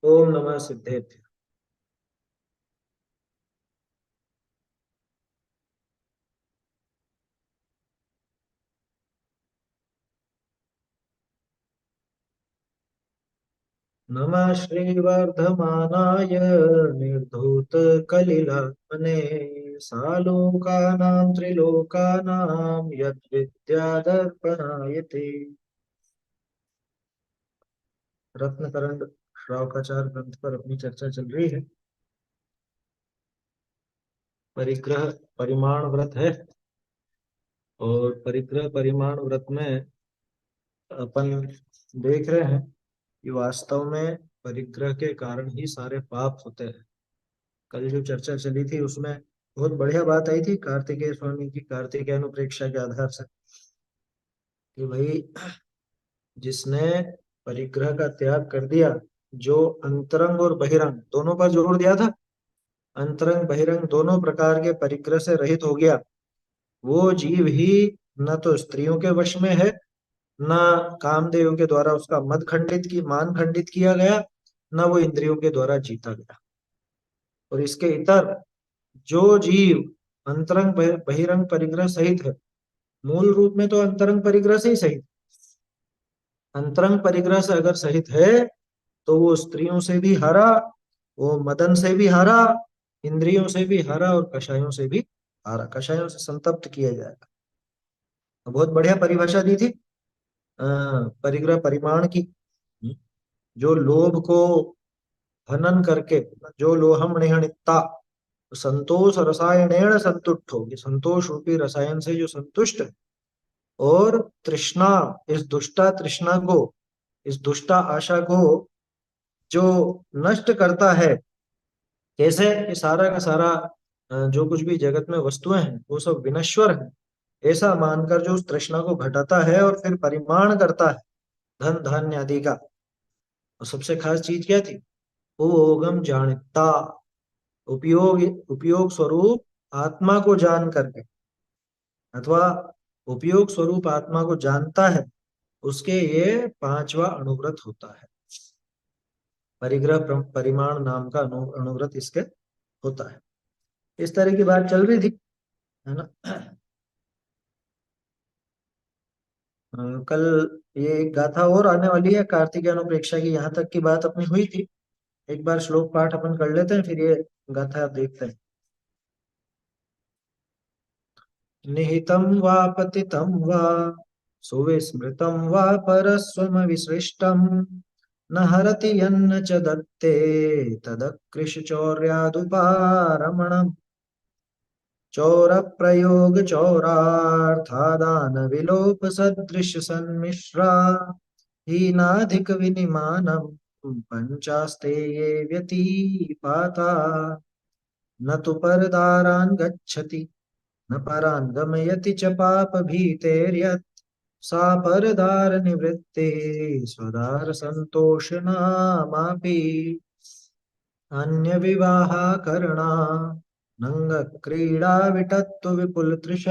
ओम नमः सिद्धेभ्य। नमः श्रीवर्धमानाय निर्धूतकलिलात्मने सालोकानां त्रिलोकानां यद्विद्यादर्पणायते। रत्नकरंड श्रावकाचार ग्रंथ पर अपनी चर्चा चल रही है। परिग्रह परिमाण व्रत है और परिग्रह परिमाण व्रत में अपन देख रहे हैं कि वास्तव में परिग्रह के कारण ही सारे पाप होते हैं। कल जो चर्चा चली थी उसमें बहुत बढ़िया बात आई थी कार्तिकेय स्वामी की कार्तिकेय अनुप्रेक्षा के आधार से कि भाई जिसने परिग्रह का त्याग कर दिया, जो अंतरंग और बहिरंग दोनों पर जोर दिया था, अंतरंग बहिरंग दोनों प्रकार के परिग्रह से रहित हो गया, वो जीव ही न तो स्त्रियों के वश में है, न कामदेव के द्वारा उसका मद खंडित की मान खंडित किया गया, न वो इंद्रियों के द्वारा जीता गया। और इसके इतर जो जीव अंतरंग बहिरंग परिग्रह सहित है, मूल रूप में तो अंतरंग परिग्रह से ही सहित, अंतरंग परिग्रह से अगर सहित है तो वो स्त्रियों से भी हारा, वो मदन से भी हारा, इंद्रियों से भी हारा और कषायों से भी हारा, कषायों से संतप्त किया जाएगा। तो बहुत बढ़िया परिभाषा दी थी परिग्रह परिमाण की। जो लोभ को हनन करके, जो लोहम निहनित्ता, संतोष रसायनेण संतुष्ट ये संतोष रूपी रसायन से जो संतुष्ट है, और तृष्णा, इस दुष्टा तृष्णा को, इस दुष्टा आशा को जो नष्ट करता है। कैसे? ये सारा का सारा जो कुछ भी जगत में वस्तुएं हैं वो सब विनश्वर है, ऐसा मानकर जो उस तृष्णा को घटाता है और फिर परिमाण करता है धन धान्य आदि का। और सबसे खास चीज क्या थी? उपयोगम जानता, उपयोग उपयोग स्वरूप आत्मा को जान करके, अथवा उपयोग स्वरूप आत्मा को जानता है, उसके ये पांचवा अनुव्रत होता है। परिग्रह परिमाण नाम का अनुव्रत इसके होता है। इस तरह की बात चल रही थी, है ना। कल ये एक गाथा और आने वाली है कार्तिक अनुप्रेक्षा की, यहाँ तक की बात अपनी हुई थी। एक बार श्लोक पाठ अपन कर लेते हैं, फिर ये गाथा देखते हैं। निहितं वा पतितं वा सुविस्मृतं वा परस्वमविसृष्टं न हरति यन्न च दत्ते तदकृशचौर्यादुपारमणम् चौरप्रयोग चौरार्थादान विलोप सदृश सन्मिश्रा हीनाधिक विनिमानम् पंचास्ते ये व्यतीपाता न तु परदारान् गच्छति न परान् गमयति च पापभीतेर्यत् सा परदार निवृत्ते स्वदार सन्तोषनामापि अन्य विवाहाकरणा नंग क्रीडा विटत्तु विपुलतृष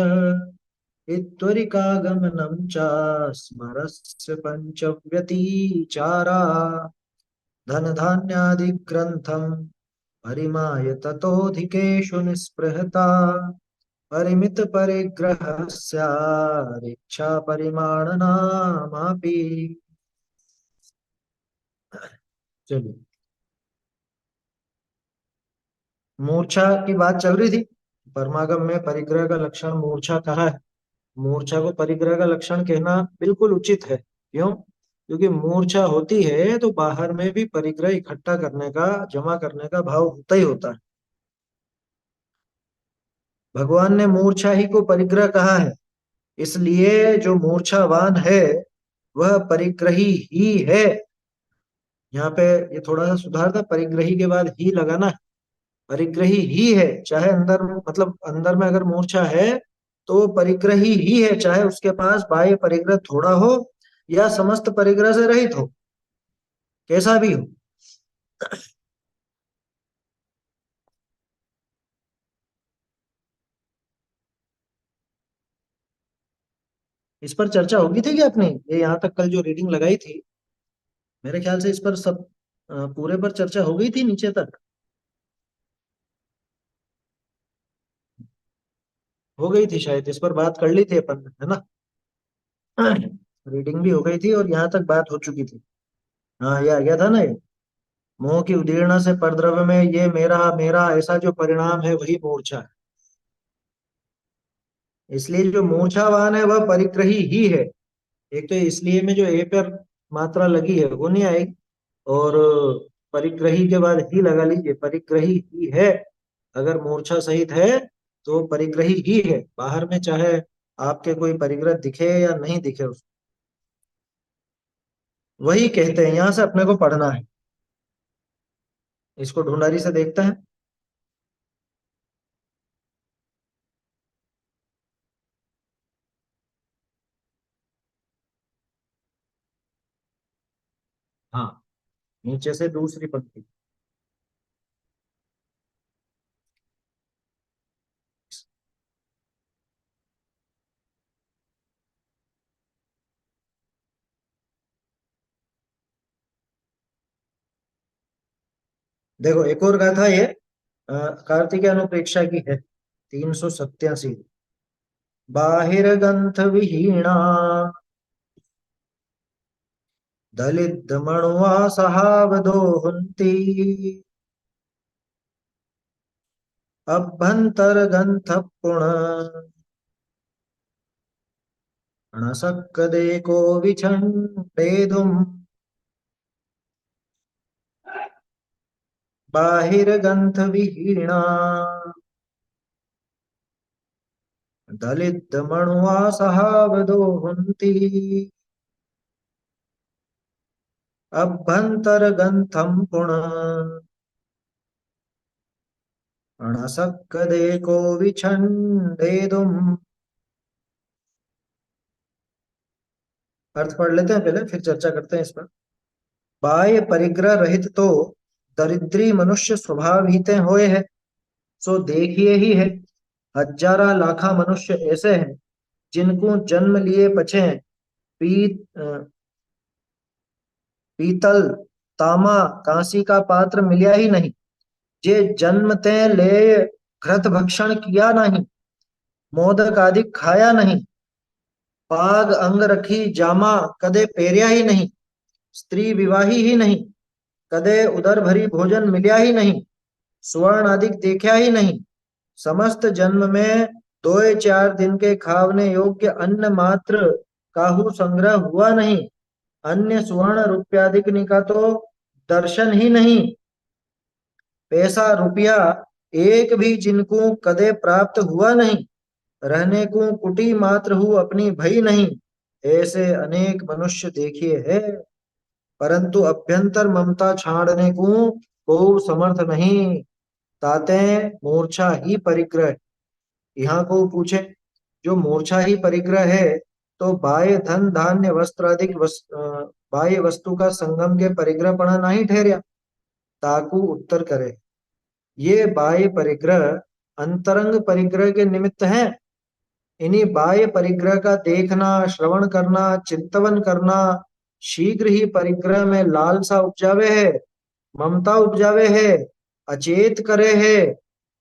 इत्वरिकागमनं च स्मरस्य पञ्चव्यतिचारा धनधान्यादिग्रन्थं परिमाय ततोऽधिकेषु निःस्पृहता परिमित परिग्रहस्यादिच्छा परिमाणनामापि। चलिए, मूर्छा की बात चल रही थी। परमागम में परिग्रह का लक्षण मूर्छा कहा है। मूर्छा को परिग्रह का लक्षण कहना बिल्कुल उचित है। क्यों? क्योंकि मूर्छा होती है तो बाहर में भी परिग्रह इकट्ठा करने का, जमा करने का भाव होता ही होता है। भगवान ने मूर्छा ही को परिग्रह कहा है, इसलिए जो मूर्छावान है वह परिग्रही ही है। यहाँ पे ये थोड़ा सा सुधार था, परिग्रही के बाद ही लगाना है। परिग्रही ही है, चाहे अंदर, मतलब अंदर में अगर मूर्छा है तो वो परिग्रही ही है, चाहे उसके पास बाह्य परिग्रह थोड़ा हो या समस्त परिग्रह से रहित हो, कैसा भी हो। इस पर चर्चा होगी थी कि अपनी, ये यहाँ तक कल जो रीडिंग लगाई थी, मेरे ख्याल से इस पर सब पूरे पर चर्चा हो गई थी नीचे तक। हो गई थी शायद, इस पर बात कर ली थी अपन, है ना? रीडिंग भी हो गई थी और यहाँ तक बात हो चुकी थी। हाँ, ये आ गया था ना ये। मोह की उदीर्णा से परद्रव्य में ये मेरा मेरा ऐसा जो परिणाम है वही मूर्छा है। इसलिए जो मूर्छावान है वह परिग्रही ही है। एक तो इसलिए में जो ए पर मात्रा लगी है वो नहीं आएगी, और परिग्रही के बाद ही लगा लीजिए, परिग्रही ही है। अगर मूर्छा सहित है तो परिग्रही ही है, बाहर में चाहे आपके कोई परिग्रह दिखे या नहीं दिखे उसको। वही कहते हैं, यहां से अपने को पढ़ना है। इसको ढूंढारी से देखते हैं। हाँ, नीचे से दूसरी पंक्ति। देखो, एक और गाथा ये कार्तिक अनुप्रेक्षा की है, 387। बाहिर्गंथ विहीणा दलित मणुआ सहावदोहन्ति अभ्यंतर ग्रंथ पुण णसक्कदेको विछण्डेदुम् बाहिर्गंथ विहीणा दलित मणुआ सहावदोहन्ति अभ्यंतर ग्रंथम पुण णसक्कदेको विछण्डेदुम्। अर्थ पढ़ लेते हैं पहले, फिर चर्चा करते हैं इस पर। बाह्य परिग्रह रहित तो दरिद्री मनुष्य स्वभाव हीते होए है, सो देखिए ही है। हजारा लाखा मनुष्य ऐसे हैं जिनको जन्म लिए पछे पीतल तामा कांसी का पात्र मिलिया ही नहीं। जे जन्मते ले घृत भक्षण किया नहीं, मोदक आदि खाया नहीं, पाग अंग रखी जामा कदे पेरिया ही नहीं, स्त्री विवाही ही नहीं, कदे उदर भरी भोजन मिलिया ही नहीं, स्वर्ण आदि देखा ही नहीं, समस्त जन्म में दो चार दिन के खावने योग्य अन्न मात्र काहू संग्रह हुआ नहीं, अन्य स्वर्ण रुपयाधिक का तो दर्शन ही नहीं, पैसा रुपया एक भी जिनको कदे प्राप्त हुआ नहीं, रहने को कुटी मात्र हूँ अपनी भई नहीं, ऐसे अनेक मनुष्य देखिए है, परंतु अभ्यंतर ममता छाड़ने को समर्थ नहीं। ताते मूर्छा ही परिग्रह। यहाँ को पूछे, जो मूर्छा ही परिग्रह है तो बाह्य धन धान्य वस्त्र आदि बाह्य वस्तु का संगम के परिग्रह पड़ा नहीं ठहरिया। ताकू उत्तर करे, ये बाह्य परिग्रह अंतरंग परिग्रह के निमित्त है। इन्हीं बाह्य परिग्रह का देखना, श्रवण करना, चिंतवन करना शीघ्र ही परिग्रह में लालसा उपजावे है, ममता उपजावे है, अचेत करे है।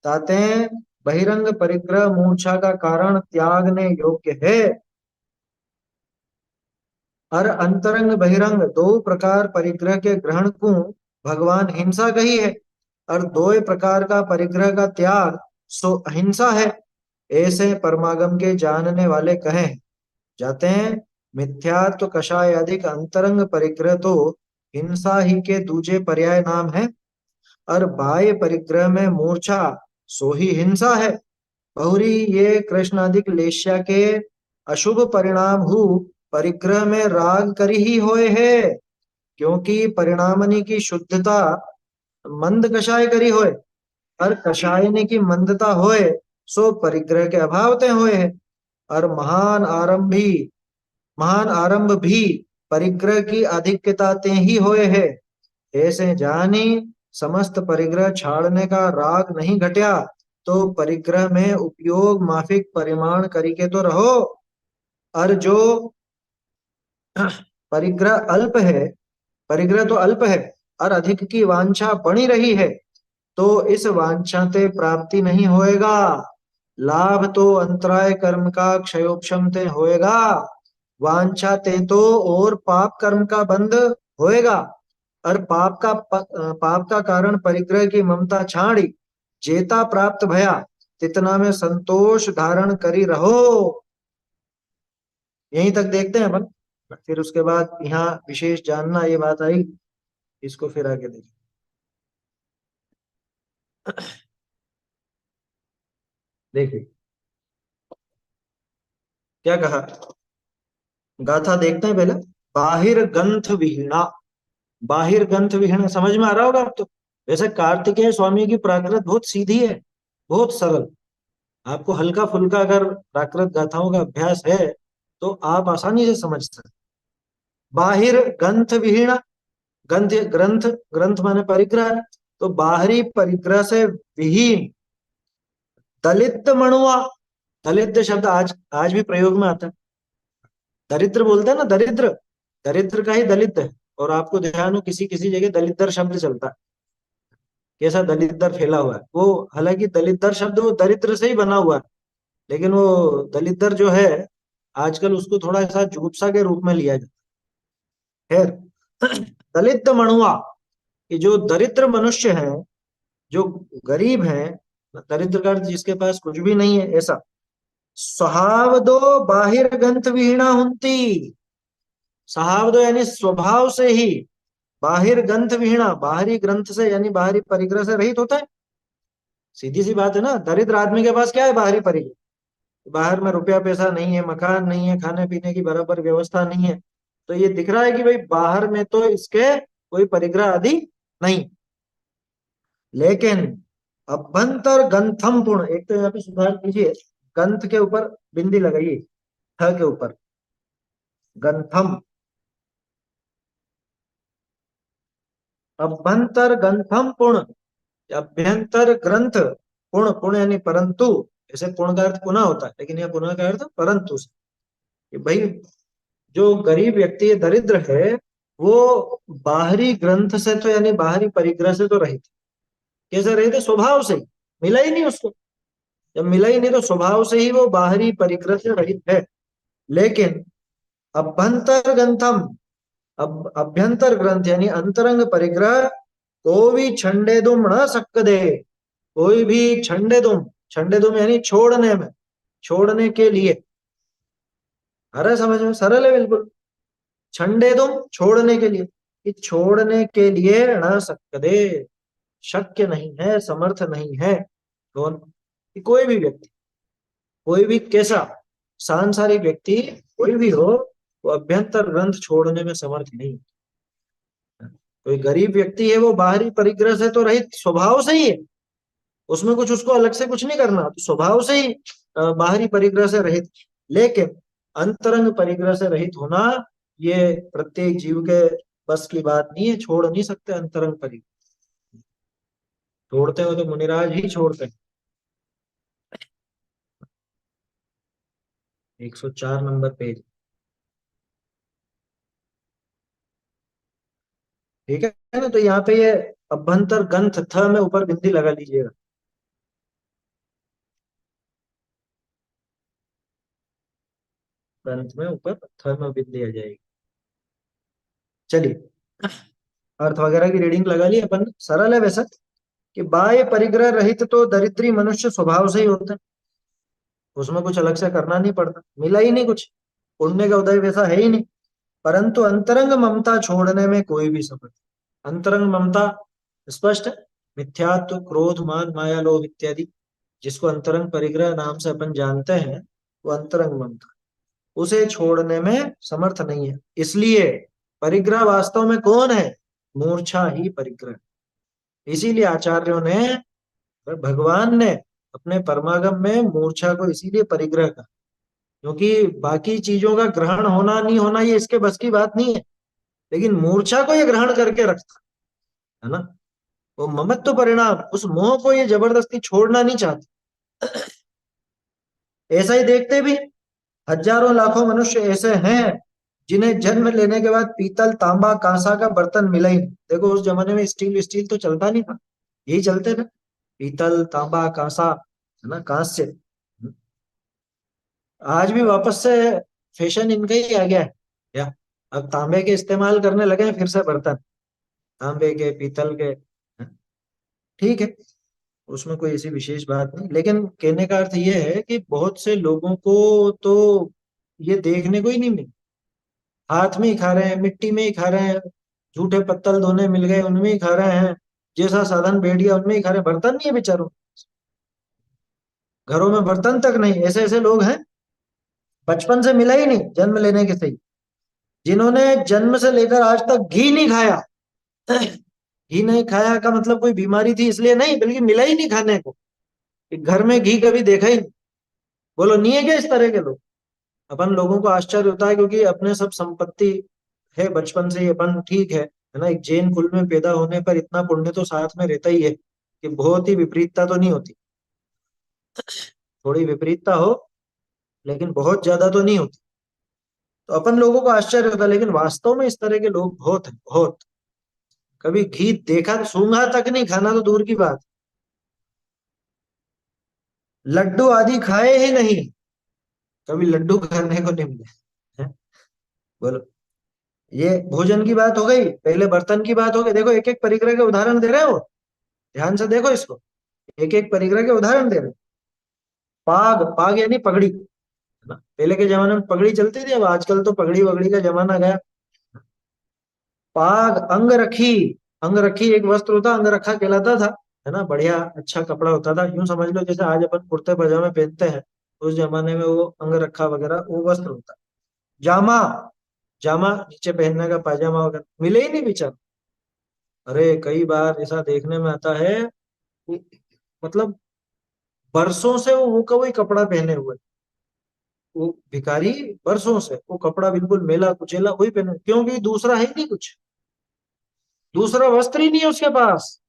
ताते बहिरंग परिग्रह मूर्छा का कारण त्यागने योग्य है। और अंतरंग बहिरंग दो प्रकार परिग्रह के ग्रहण को भगवान हिंसा कही है, और दो प्रकार का परिग्रह का त्याग सो अहिंसा है। ऐसे परमागम के जानने वाले कहे जाते हैं, मिथ्यात्व कषाय अधिक अंतरंग परिग्रह तो हिंसा ही के दूजे पर्याय नाम है, और बाह्य परिग्रह में मूर्छा सो ही हिंसा है। बहुरी ये कृष्णाधिक लेश्या के अशुभ परिणाम हु परिग्रह में राग करी ही होए है, क्योंकि परिणामनी की शुद्धता मंद कषाय करी होए, और कषायनी की मंदता होए सो परिग्रह के अभाव ते होए है। और महान आरंभ भी परिग्रह की अधिक्यता ते ही होए है। ऐसे जानी समस्त परिग्रह छाड़ने का राग नहीं घटिया, तो परिग्रह में उपयोग माफिक परिमाण करी के तो रहो। और जो परिग्रह अल्प है परिग्रह तो अल्प है और अधिक की वांछा बनी रही है, तो इस वांछा ते प्राप्ति नहीं होएगा। लाभ तो अंतराय कर्म का क्षयोक्षम ते होएगा, वांछा ते तो और पाप कर्म का बंध होएगा। और पाप का कारण परिग्रह की ममता छाड़ी, जेता प्राप्त भया तितना में संतोष धारण करी रहो। यहीं तक देखते हैं अपन, फिर उसके बाद यहाँ विशेष जानना ये बात आई, इसको फिर आगे देखें। देखिए क्या कहा, गाथा देखते हैं पहले। बाहिर ग्रंथ विहीणा, बाहिर ग्रंथ विहीणा समझ में आ रहा होगा अब तो। वैसे कार्तिकेय स्वामी की प्राकृत बहुत सीधी है, बहुत सरल। आपको हल्का फुल्का अगर प्राकृत गाथाओं का अभ्यास है तो आप आसानी से समझ सकते। बाहिर ग्रंथ विहीणा, ग्रंथ ग्रंथ, ग्रंथ माने परिग्रह, तो बाहरी परिग्रह से विहीन दलित मणुआ। दलित शब्द आज आज भी प्रयोग में आता है। दरिद्र बोलते हैं ना, दरिद्र, दरिद्र का ही दलित है। और आपको ध्यान हो किसी किसी जगह दलितर शब्द चलता है, कैसा दलितर फैला हुआ है वो। हालांकि दलितर शब्द वो दरिद्र से ही बना हुआ है, लेकिन वो दलितर जो है आजकल उसको थोड़ा सा जुगुप्सा के रूप में लिया जाता है। खैर, दलित मणुआ, कि जो दरिद्र मनुष्य है, जो गरीब है, दरिद्र का अर्थ जिसके पास कुछ भी नहीं है ऐसा। स्वभावदो बाहिर ग्रंथ विहीणा हुंती, स्वभावदो यानी स्वभाव से ही, बाहिर ग्रंथ विहीणा बाहरी ग्रंथ से यानी बाहरी परिग्रह से रहित होता है। सीधी सी बात है ना, दरिद्र आदमी के पास क्या है, बाहरी परिग्रह। बाहर में रुपया पैसा नहीं है, मकान नहीं है, खाने पीने की बराबर व्यवस्था नहीं है, तो ये दिख रहा है कि भाई बाहर में तो इसके कोई परिग्रह आदि नहीं। लेकिन अभ्यंतर गंथम पूर्ण, एक तो यहाँ पे सुधार कीजिए, गंथ के ऊपर बिंदी लगाइए, थ के ऊपर गंथम, अभ्यंतर गंथम पूर्ण, अभ्यंतर ग्रंथ पूर्ण, पूर्ण यानी परंतु, ऐसे पूर्ण का अर्थ पुनः होता है, लेकिन यह पुनः का अर्थ परंतु से, कि भाई जो गरीब व्यक्ति है, दरिद्र है, वो बाहरी ग्रंथ से तो यानी बाहरी परिग्रह से तो रहित। कैसे रहित है, स्वभाव से ही, मिला ही नहीं उसको। जब मिला ही नहीं तो स्वभाव से ही वो बाहरी परिग्रह से रहित है। लेकिन अभ्यंतर ग्रंथम, अब अभ्यंतर ग्रंथ यानी अंतरंग परिग्रह, को भी छंडे दुम न सक दे, कोई भी छंडे दुम, छंडे दुम यानी छोड़ने में, छोड़ने के लिए। अरे समझ में सरल है बिल्कुल। छंडे तुम छोड़ने के लिए, कि छोड़ने के लिए न सकदे, शक्य नहीं है, समर्थ नहीं है। कौन, कि कोई भी व्यक्ति, कोई भी कैसा सांसारिक व्यक्ति कोई भी हो, वो अभ्यंतर ग्रंथ छोड़ने में समर्थ नहीं। कोई गरीब व्यक्ति है, वो बाहरी परिग्रह से तो रहित स्वभाव से ही है, उसमें कुछ उसको अलग से कुछ नहीं करना, तो स्वभाव से ही बाहरी परिग्रह से रहित। लेकिन अंतरंग परिग्रह से रहित होना ये प्रत्येक जीव के बस की बात नहीं है, छोड़ नहीं सकते अंतरंग परिग्रह। छोड़ते हो तो मुनिराज ही छोड़ते हैं। 104 नंबर पेज, ठीक है ना। तो यहाँ पे ये अभ्यंतर ग्रंथ थ में ऊपर बिंदी लगा लीजिएगा। ग्रंथ में ऊपर थ में बिंदी आ जाएगी। चलिए, अर्थ वगैरह की रीडिंग लगा ली अपन, सरल है वैसा। कि बाह्य परिग्रह रहित तो दरिद्री मनुष्य स्वभाव से ही होता है, उसमें कुछ अलग से करना नहीं पड़ता, मिला ही नहीं कुछ, पुण्य का उदय वैसा है ही नहीं। परंतु अंतरंग ममता छोड़ने में कोई भी सफल। अंतरंग ममता स्पष्ट है, मिथ्यात्व, क्रोध, मान, माया, लोभ इत्यादि, जिसको अंतरंग परिग्रह नाम से अपन जानते हैं, वो अंतरंग ममता, उसे छोड़ने में समर्थ नहीं है। इसलिए परिग्रह वास्तव में कौन है, मूर्छा ही परिग्रह। इसीलिए आचार्यों ने, भगवान ने अपने परमागम में मूर्छा को इसीलिए परिग्रह का, क्योंकि बाकी चीजों का ग्रहण होना नहीं होना ये इसके बस की बात नहीं है, लेकिन मूर्छा को ये ग्रहण करके रखता है ना। वो ममत्व परिणाम, उस मोह को ये जबरदस्ती छोड़ना नहीं चाहते। ऐसा ही देखते भी, हजारों लाखों मनुष्य ऐसे हैं जिन्हें जन्म लेने के बाद पीतल तांबा कांसा का बर्तन मिला ही नहीं। देखो उस जमाने में स्टील स्टील तो चलता नहीं था, यही चलते थे, पीतल तांबा कांसा, है ना, कांस्य। आज भी वापस से फैशन इनका ही आ गया है क्या? अब तांबे के इस्तेमाल करने लगे हैं फिर से बर्तन, तांबे के पीतल के। ठीक है, उसमें कोई ऐसी विशेष बात नहीं, लेकिन कहने का अर्थ ये है कि बहुत से लोगों को तो ये देखने को ही नहीं मिले, हाथ में ही खा रहे हैं, मिट्टी में ही खा रहे हैं, झूठे पत्तल धोने मिल गए उनमें ही खा रहे हैं, जैसा साधन बैठ गया उनमें ही खा रहे हैं, बर्तन नहीं है बेचारों, घरों में बर्तन तक नहीं। ऐसे ऐसे लोग हैं बचपन से मिला ही नहीं जन्म लेने के सही, जिन्होंने जन्म से लेकर आज तक घी नहीं खाया। घी नहीं खाया का मतलब कोई बीमारी थी इसलिए नहीं, बल्कि मिला ही नहीं खाने को, कि घर में घी कभी देखा ही नहीं। बोलो नहीं है क्या इस तरह के लोग? अपन लोगों को आश्चर्य होता है क्योंकि अपने सब संपत्ति है बचपन से ही अपन, ठीक है ना, एक जैन कुल में पैदा होने पर इतना पुण्य तो साथ में रहता ही है कि बहुत ही विपरीतता तो नहीं होती, थोड़ी विपरीतता हो लेकिन बहुत ज्यादा तो नहीं होती। तो अपन लोगों को आश्चर्य होता है, लेकिन वास्तव में इस तरह के लोग बहुत हैं, बहुत। कभी घी देखा, सूंघा तक नहीं, खाना तो दूर की बात। लड्डू आदि खाए ही नहीं, कभी लड्डू खाने को नहीं मिले हैं? बोलो, ये भोजन की बात हो गई, पहले बर्तन की बात हो गई। देखो एक एक परिग्रह के उदाहरण दे रहे हो, ध्यान से देखो इसको, एक एक परिग्रह के उदाहरण दे रहे हैं। पाग, पाग यानी पगड़ी, है ना, पहले के जमाने में पगड़ी चलती थी, अब आजकल तो पगड़ी वगड़ी का जमाना गया। पाग, अंगरखी, अंगरखी एक वस्त्र होता, अंगरखा कहलाता था, है ना, बढ़िया अच्छा कपड़ा होता था, यूं समझ लो जैसे आज अपन कुर्ते पजामे पहनते हैं, उस जमाने में वो अंगरखा वगैरह वो वस्त्र होता। जामा, जामा नीचे पहनने का, पायजामा वगैरह मिले ही नहीं बेचारा। अरे कई बार ऐसा देखने में आता है कि मतलब बरसों से वो का वही कपड़ा पहने हुए, वो भिखारी बरसों से वो कपड़ा बिल्कुल मेला कुचेला वही पहने, क्योंकि दूसरा है ही नहीं कुछ, दूसरा वस्त्र ही नहीं है उसके पास,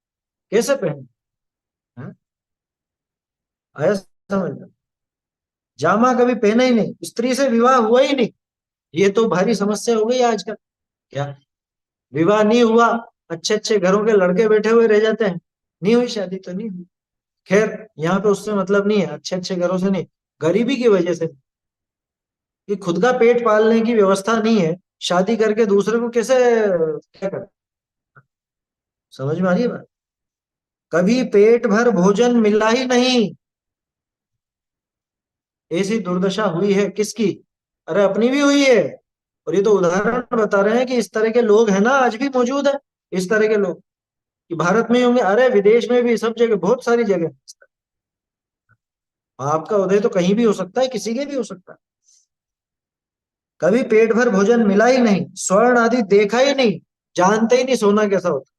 कैसे पहने? हैं? आया समझ में? जामा कभी पहना ही नहीं, स्त्री से विवाह हुआ ही नहीं, ये तो भारी समस्या हो गई आजकल। क्या, विवाह नहीं हुआ, अच्छे अच्छे घरों के लड़के बैठे हुए रह जाते हैं, नहीं हुई शादी तो नहीं हुई। खैर यहाँ पे उससे मतलब नहीं है, अच्छे अच्छे घरों से नहीं, गरीबी की वजह से, कि खुद का पेट पालने की व्यवस्था नहीं है, शादी करके दूसरे को कैसे क्या कर, समझ में आ रही है बात? कभी पेट भर भोजन मिला ही नहीं, ऐसी दुर्दशा हुई है किसकी? अरे अपनी भी हुई है। और ये तो उदाहरण बता रहे हैं कि इस तरह के लोग हैं ना, आज भी मौजूद है इस तरह के लोग, कि भारत में ही होंगे, अरे विदेश में भी, सब जगह, बहुत सारी जगह। आपका उदय तो कहीं भी हो सकता है, किसी के भी हो सकता है। कभी पेट भर भोजन मिला ही नहीं, स्वर्ण आदि देखा ही नहीं, जानते ही नहीं सोना कैसा होता,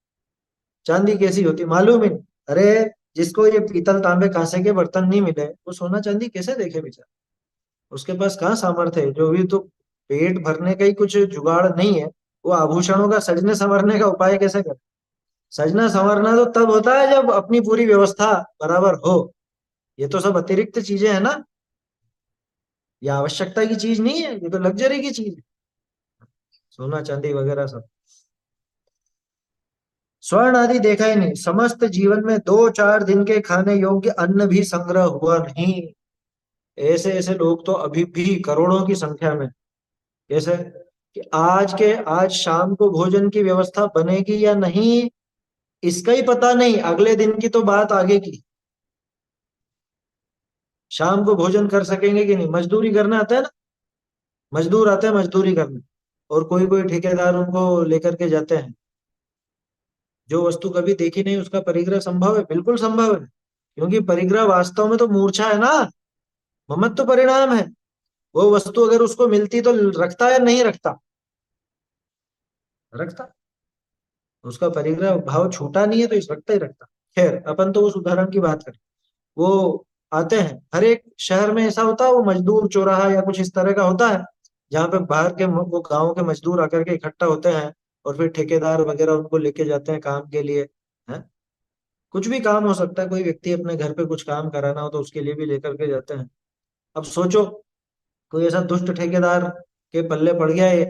चांदी कैसी होती, मालूम ही नहीं। अरे जिसको ये पीतल तांबे कांसे के बर्तन नहीं मिले, वो सोना चांदी कैसे देखे बेचारा? उसके पास कहाँ सामर्थ्य है, जो भी तो पेट भरने का ही कुछ जुगाड़ नहीं है, वो आभूषणों का सजने संवरने का उपाय कैसे करे? सजना संवरना तो तब होता है जब अपनी पूरी व्यवस्था बराबर हो, ये तो सब अतिरिक्त चीजें हैं ना, ये आवश्यकता की चीज नहीं है, ये तो लग्जरी की चीज है, सोना चांदी वगैरह सब। स्वर्ण आदि देखा ही नहीं, समस्त जीवन में 2-4 दिन के खाने योग्य अन्न भी संग्रह हुआ नहीं। ऐसे ऐसे लोग तो अभी भी करोड़ों की संख्या में। कैसे? कि आज शाम को भोजन की व्यवस्था बनेगी या नहीं, इसका ही पता नहीं, अगले दिन की तो बात आगे की, शाम को भोजन कर सकेंगे कि नहीं। मजदूरी करने आते हैं ना, मजदूर आते हैं मजदूरी करने, और कोई कोई ठेकेदार उनको लेकर के जाते हैं, जो वस्तु कभी देखी नहीं उसका परिग्रह संभव है, बिल्कुल संभव है, क्योंकि परिग्रह वास्तव में तो मूर्छा है ना, ममत्व तो परिणाम है। वो वस्तु अगर उसको मिलती तो रखता या नहीं रखता? रखता। उसका परिग्रह भाव छूटा नहीं है तो इस रखता ही रखता। खैर अपन तो उस उदाहरण की बात करें, वो आते हैं, हर एक शहर में ऐसा होता है, वो मजदूर चौराहा या कुछ इस तरह का होता है, जहाँ पे बाहर के वो गाँव के मजदूर आकर के इकट्ठा होते हैं, और फिर ठेकेदार वगैरह उनको लेके जाते हैं काम के लिए, है, कुछ भी काम हो सकता है, कोई व्यक्ति अपने घर पे कुछ काम कराना हो तो उसके लिए भी लेकर के जाते हैं। अब सोचो कोई ऐसा दुष्ट ठेकेदार के पल्ले पड़ गया है,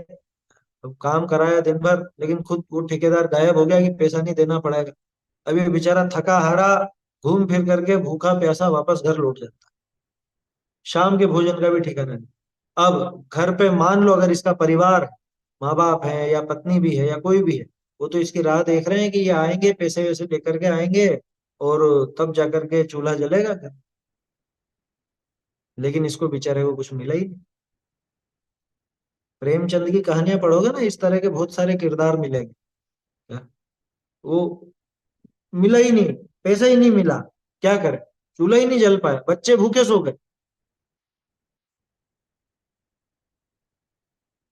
अब काम कराया दिन भर, लेकिन खुद वो ठेकेदार गायब हो गया कि पैसा नहीं देना पड़ेगा। अब ये बेचारा थका हारा घूम फिर करके भूखा प्यासा वापस घर लौट जाता है। शाम के भोजन का भी ठिकाना नहीं। अब घर पे मान लो अगर इसका परिवार, माँ बाप है या पत्नी भी है या कोई भी है, वो तो इसकी राह देख रहे हैं कि ये आएंगे, पैसे वैसे लेकर के आएंगे और तब जाकर के चूल्हा जलेगा घर। लेकिन इसको बेचारे को कुछ मिला ही नहीं। प्रेमचंद की कहानियां पढ़ोगे ना, इस तरह के बहुत सारे किरदार मिलेंगे। हाँ, वो मिला ही नहीं, पैसा ही नहीं मिला, क्या करे, चूल्हा ही नहीं जल पाया, बच्चे भूखे सो गए।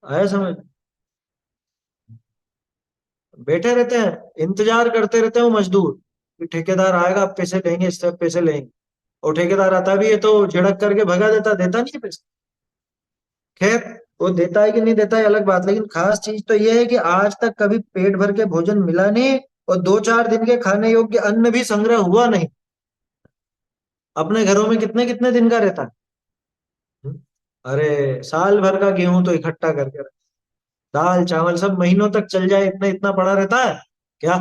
आया समझ। बैठे रहते हैं, इंतजार करते रहते हैं वो मजदूर कि ठेकेदार आएगा, अब पैसे लेंगे, इससे अब पैसे लेंगे। और ठेकेदार आता भी है तो झिड़क करके भगा देता, देता नहीं है पैसे। खैर, वो देता है कि नहीं देता है अलग बात, लेकिन खास चीज तो ये है कि आज तक कभी पेट भर के भोजन मिला नहीं और 2-4 दिन के खाने योग्य अन्न भी संग्रह हुआ नहीं। अपने घरों में कितने कितने दिन का रहता है। हम्म? अरे साल भर का गेहूं तो इकट्ठा करके रख, दाल चावल सब महीनों तक चल जाए, इतना इतना पड़ा रहता है क्या।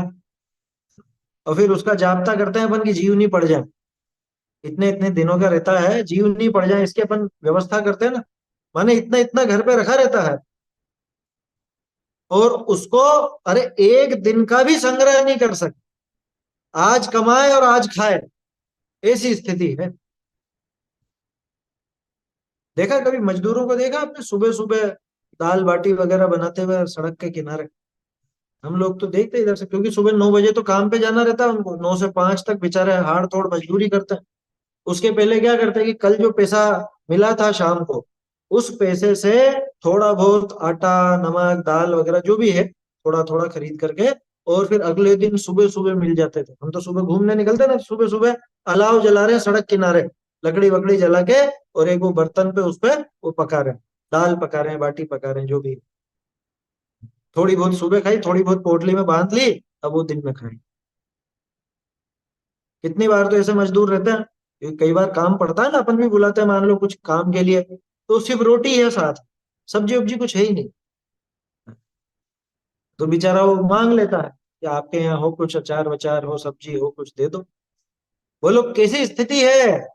और फिर उसका जाब्ता करते हैं अपन की जीव नहीं पड़ जाए, इतने इतने दिनों का रहता है, जीव नहीं पड़ जाए इसकी अपन व्यवस्था करते हैं ना। माने इतना इतना घर पे रखा रहता है और उसको, अरे एक दिन का भी संग्रह नहीं कर सकते। आज कमाए और आज खाए, ऐसी स्थिति है। देखा कभी मजदूरों को, देखा आपने सुबह सुबह दाल बाटी वगैरह बनाते हुए सड़क के किनारे। हम लोग तो देखते हैं इधर से, क्योंकि सुबह 9 बजे तो काम पे जाना रहता है उनको, 9 से 5 तक बेचारे हाड़ तोड़ मजदूरी करते हैं। उसके पहले क्या करते हैं कि कल जो पैसा मिला था शाम को, उस पैसे से थोड़ा बहुत आटा नमक दाल वगैरह जो भी है थोड़ा थोड़ा खरीद करके, और फिर अगले दिन सुबह सुबह मिल जाते थे। हम तो सुबह घूमने निकलते ना, सुबह सुबह अलाव जला रहे हैं सड़क किनारे, लकड़ी वकड़ी जला के, और एक वो बर्तन पे उस पे वो पका रहे हैं, दाल पका रहे हैं बाटी पका रहे हैं जो भी। थोड़ी बहुत सुबह खाई, थोड़ी बहुत पोटली में बांध ली, अब वो दिन में खाई। कितनी बार तो ऐसे मजदूर रहते हैं, कई बार काम पड़ता है ना, अपन भी बुलाते हैं मान लो कुछ काम के लिए, तो सिर्फ रोटी है साथ, सब्जी उब्जी कुछ है ही नहीं। तो बेचारा वो मांग लेता है कि आपके यहाँ हो कुछ अचार वचार हो, सब्जी हो, कुछ दे दो। बोलो कैसी स्थिति है।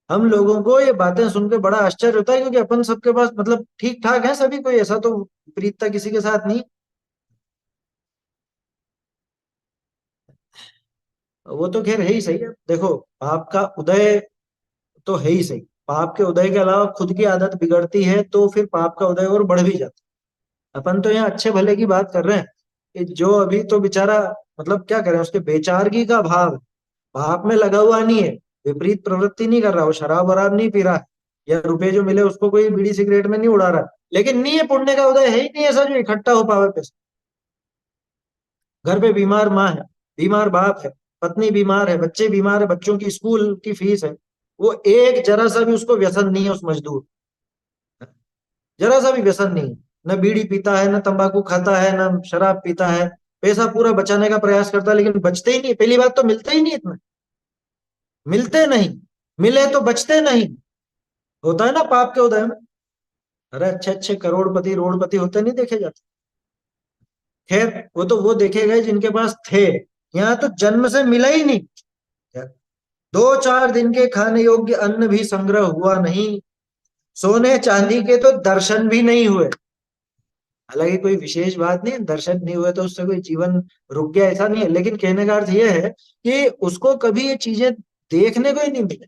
हम लोगों को ये बातें सुन के बड़ा आश्चर्य होता है, क्योंकि अपन सबके पास मतलब ठीक ठाक है सभी, कोई ऐसा तो विपरीतता किसी के साथ नहीं। वो तो खैर है ही सही है। देखो पाप का उदय तो है ही सही, पाप के उदय के अलावा खुद की आदत बिगड़ती है तो फिर पाप का उदय और बढ़ भी जाता है। अपन तो यहाँ अच्छे भले की बात कर रहे हैं कि जो अभी तो बेचारा, मतलब क्या करें, उसके बेचारगी का भाव पाप में लगा हुआ नहीं है, विपरीत प्रवृत्ति नहीं कर रहा, वो शराब वराब नहीं पी रहा है, या रुपए जो मिले उसको कोई बीड़ी सिगरेट में नहीं उड़ा रहा, लेकिन नहीं है, पुण्य का उदय है ही नहीं ऐसा जो इकट्ठा हो पावे पैसे। घर पे बीमार माँ है, बीमार बाप है, पत्नी बीमार है, बच्चे बीमार है, बच्चों की स्कूल की फीस है, वो एक जरा सा भी उसको व्यसन नहीं है उस मजदूर, जरा सा भी व्यसन नहीं है। न बीड़ी पीता है, न तंबाकू खाता है, न शराब पीता है। पैसा पूरा बचाने का प्रयास करता है, लेकिन बचते ही नहीं, पहली बात तो मिलते ही नहीं इतना, मिलते नहीं, मिले तो बचते नहीं। होता है ना पाप के उदय में, अरे अच्छे अच्छे करोड़पति रोड़पति होते नहीं देखे जाते। खैर वो तो वो देखे गए जिनके पास थे, यहाँ तो जन्म से मिला ही नहीं। 2-4 दिन के खाने योग्य अन्न भी संग्रह हुआ नहीं, सोने चांदी के तो दर्शन भी नहीं हुए। हालांकि कोई विशेष बात नहीं है, दर्शन नहीं हुए तो उससे कोई जीवन रुक गया ऐसा नहीं है, लेकिन कहने का अर्थ यह है कि उसको कभी ये चीजें देखने को ही नहीं मिले।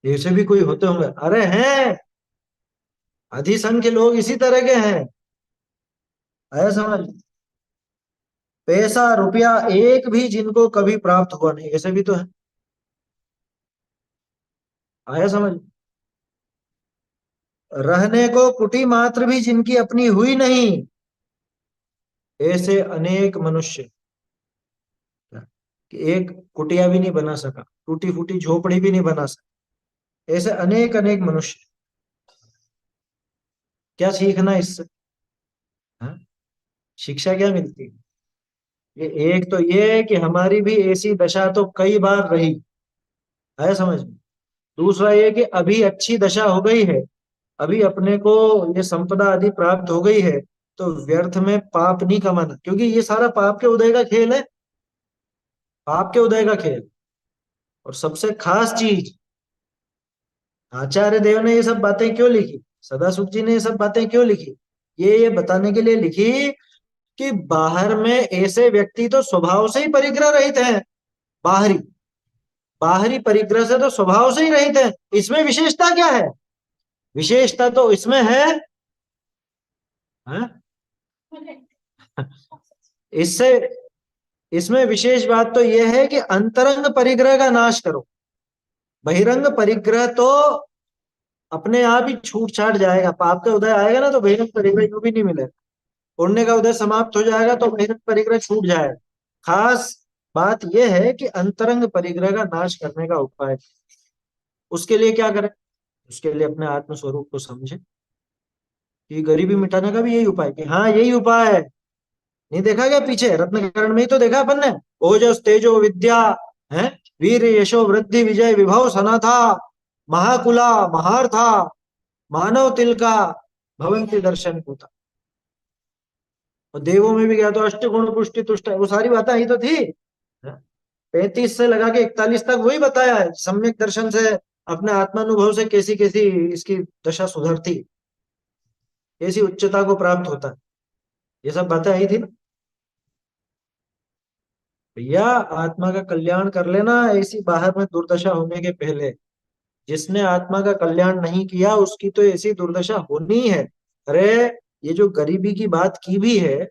ऐसे भी कोई होते होंगे, अरे हैं, अधिसंख्य लोग इसी तरह के हैं। आया समझ। पैसा रुपया एक भी जिनको कभी प्राप्त हुआ नहीं, ऐसे भी तो है। आया समझ। रहने को कुटी मात्र भी जिनकी अपनी हुई नहीं, ऐसे अनेक मनुष्य, कि एक कुटिया भी नहीं बना सका, टूटी फूटी झोपड़ी भी नहीं बना सका, ऐसे अनेक अनेक मनुष्य। क्या सीखना इससे। हाँ? शिक्षा क्या मिलती है। ये एक तो ये है कि हमारी भी ऐसी दशा तो कई बार रही है समझ में। दूसरा ये कि अभी अच्छी दशा हो गई है, अभी अपने को ये संपदा आदि प्राप्त हो गई है, तो व्यर्थ में पाप नहीं कमाना, क्योंकि ये सारा पाप के उदय का खेल है, पाप के उदय का खेल। और सबसे खास चीज, आचार्य देव ने ये सब बातें क्यों लिखी, सदासुख जी ने ये सब बातें क्यों लिखी, ये बताने के लिए लिखी कि बाहर में ऐसे व्यक्ति तो स्वभाव से ही परिग्रह रहित हैं। बाहरी बाहरी परिग्रह से तो स्वभाव से ही रहित हैं। इसमें विशेषता क्या है? विशेषता तो इसमें है, हाँ? इससे इसमें विशेष बात तो यह है कि अंतरंग परिग्रह का नाश करो। बहिरंग परिग्रह तो अपने आप ही छूट छाट जाएगा। पाप का उदय आएगा ना तो बहिरंग परिग्रह यूं भी नहीं मिलेगा। पुण्य का उदय समाप्त हो जाएगा तो बहिरंग परिग्रह छूट जाएगा। खास बात यह है कि अंतरंग परिग्रह का नाश करने का उपाय, उसके लिए क्या करें? उसके लिए अपने आत्म स्वरूप को समझे कि गरीबी मिटाने का भी यही उपाय, कि हाँ यही उपाय है। नहीं देखा क्या पीछे रत्नकरण में ही तो देखा अपन ने, ओजस तेजो विद्या है, वीर यशो वृद्धि विजय विभव सनाथा, महाकुला महार्था, मानव तिलका भवंती दर्शन होता। और देवों में भी गया तो अष्ट गुण पुष्टि तुष्ट, वो सारी बातें आई तो थी। 35 से लगा के 41 तक वही बताया है, सम्यक दर्शन से अपने आत्मानुभव से कैसी कैसी इसकी दशा सुधरती, कैसी उच्चता को प्राप्त होता है, ये सब बातें आई थी ना। भैया आत्मा का कल्याण कर लेना ऐसी बाहर में दुर्दशा होने के पहले। जिसने आत्मा का कल्याण नहीं किया उसकी तो ऐसी दुर्दशा होनी है। अरे ये जो गरीबी की बात की भी है,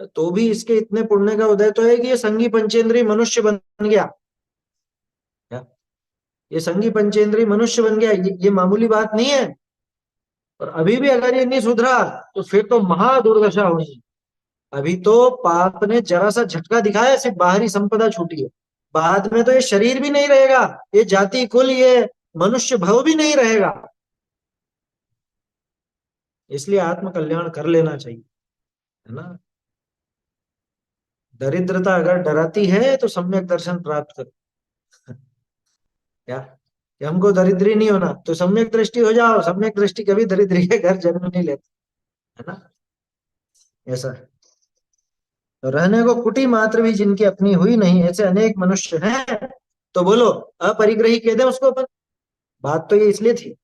तो भी इसके इतने पुण्य का उदय तो है कि ये संगी पंचेंद्रिय मनुष्य बन गया। क्या? ये संगी पंचेंद्रिय मनुष्य बन गया, ये मामूली बात नहीं है। और अभी भी अगर ये नहीं सुधरा तो फिर तो महा दुर्दशा होनी। अभी तो पाप ने जरा सा झटका दिखाया, सिर्फ बाहरी संपदा छूटी है। बाद में तो ये शरीर भी नहीं रहेगा, ये जाति कुल, ये मनुष्य भव भी नहीं रहेगा। इसलिए आत्म कल्याण कर लेना चाहिए, है ना। दरिद्रता अगर डराती है तो सम्यक दर्शन प्राप्त कर। क्या कि हमको दरिद्री नहीं होना, तो सम्यक दृष्टि हो जाओ। सम्यक दृष्टि कभी दरिद्री के घर जन्म नहीं लेती, है ना। ऐसा है। तो रहने को कुटी मात्र भी जिनकी अपनी हुई नहीं, ऐसे अनेक मनुष्य हैं। तो बोलो अपरिग्रही कह दे उसको अपन। बात तो ये इसलिए थी,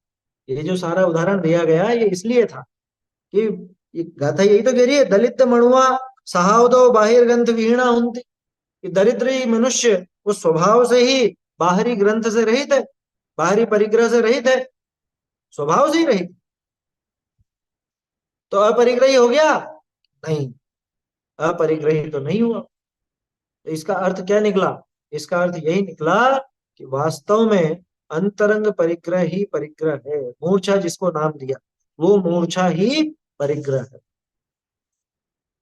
ये जो सारा उदाहरण दिया गया ये इसलिए था कि ये गाथा यही तो कह रही है, दलित मणुआ सहावदो बाहिर ग्रंथ विहीणा हुंती, कि दरिद्री मनुष्य वो स्वभाव से ही बाहरी ग्रंथ से रहित है, बाहरी परिग्रह से रहित है, स्वभाव से ही रहित। तो अपरिग्रही हो गया? नहीं, अपरिग्रही तो नहीं हुआ। तो इसका अर्थ क्या निकला? इसका अर्थ यही निकला कि वास्तव में अंतरंग परिग्रह ही परिग्रह है। मूर्छा जिसको नाम दिया वो मूर्छा ही परिग्रह है।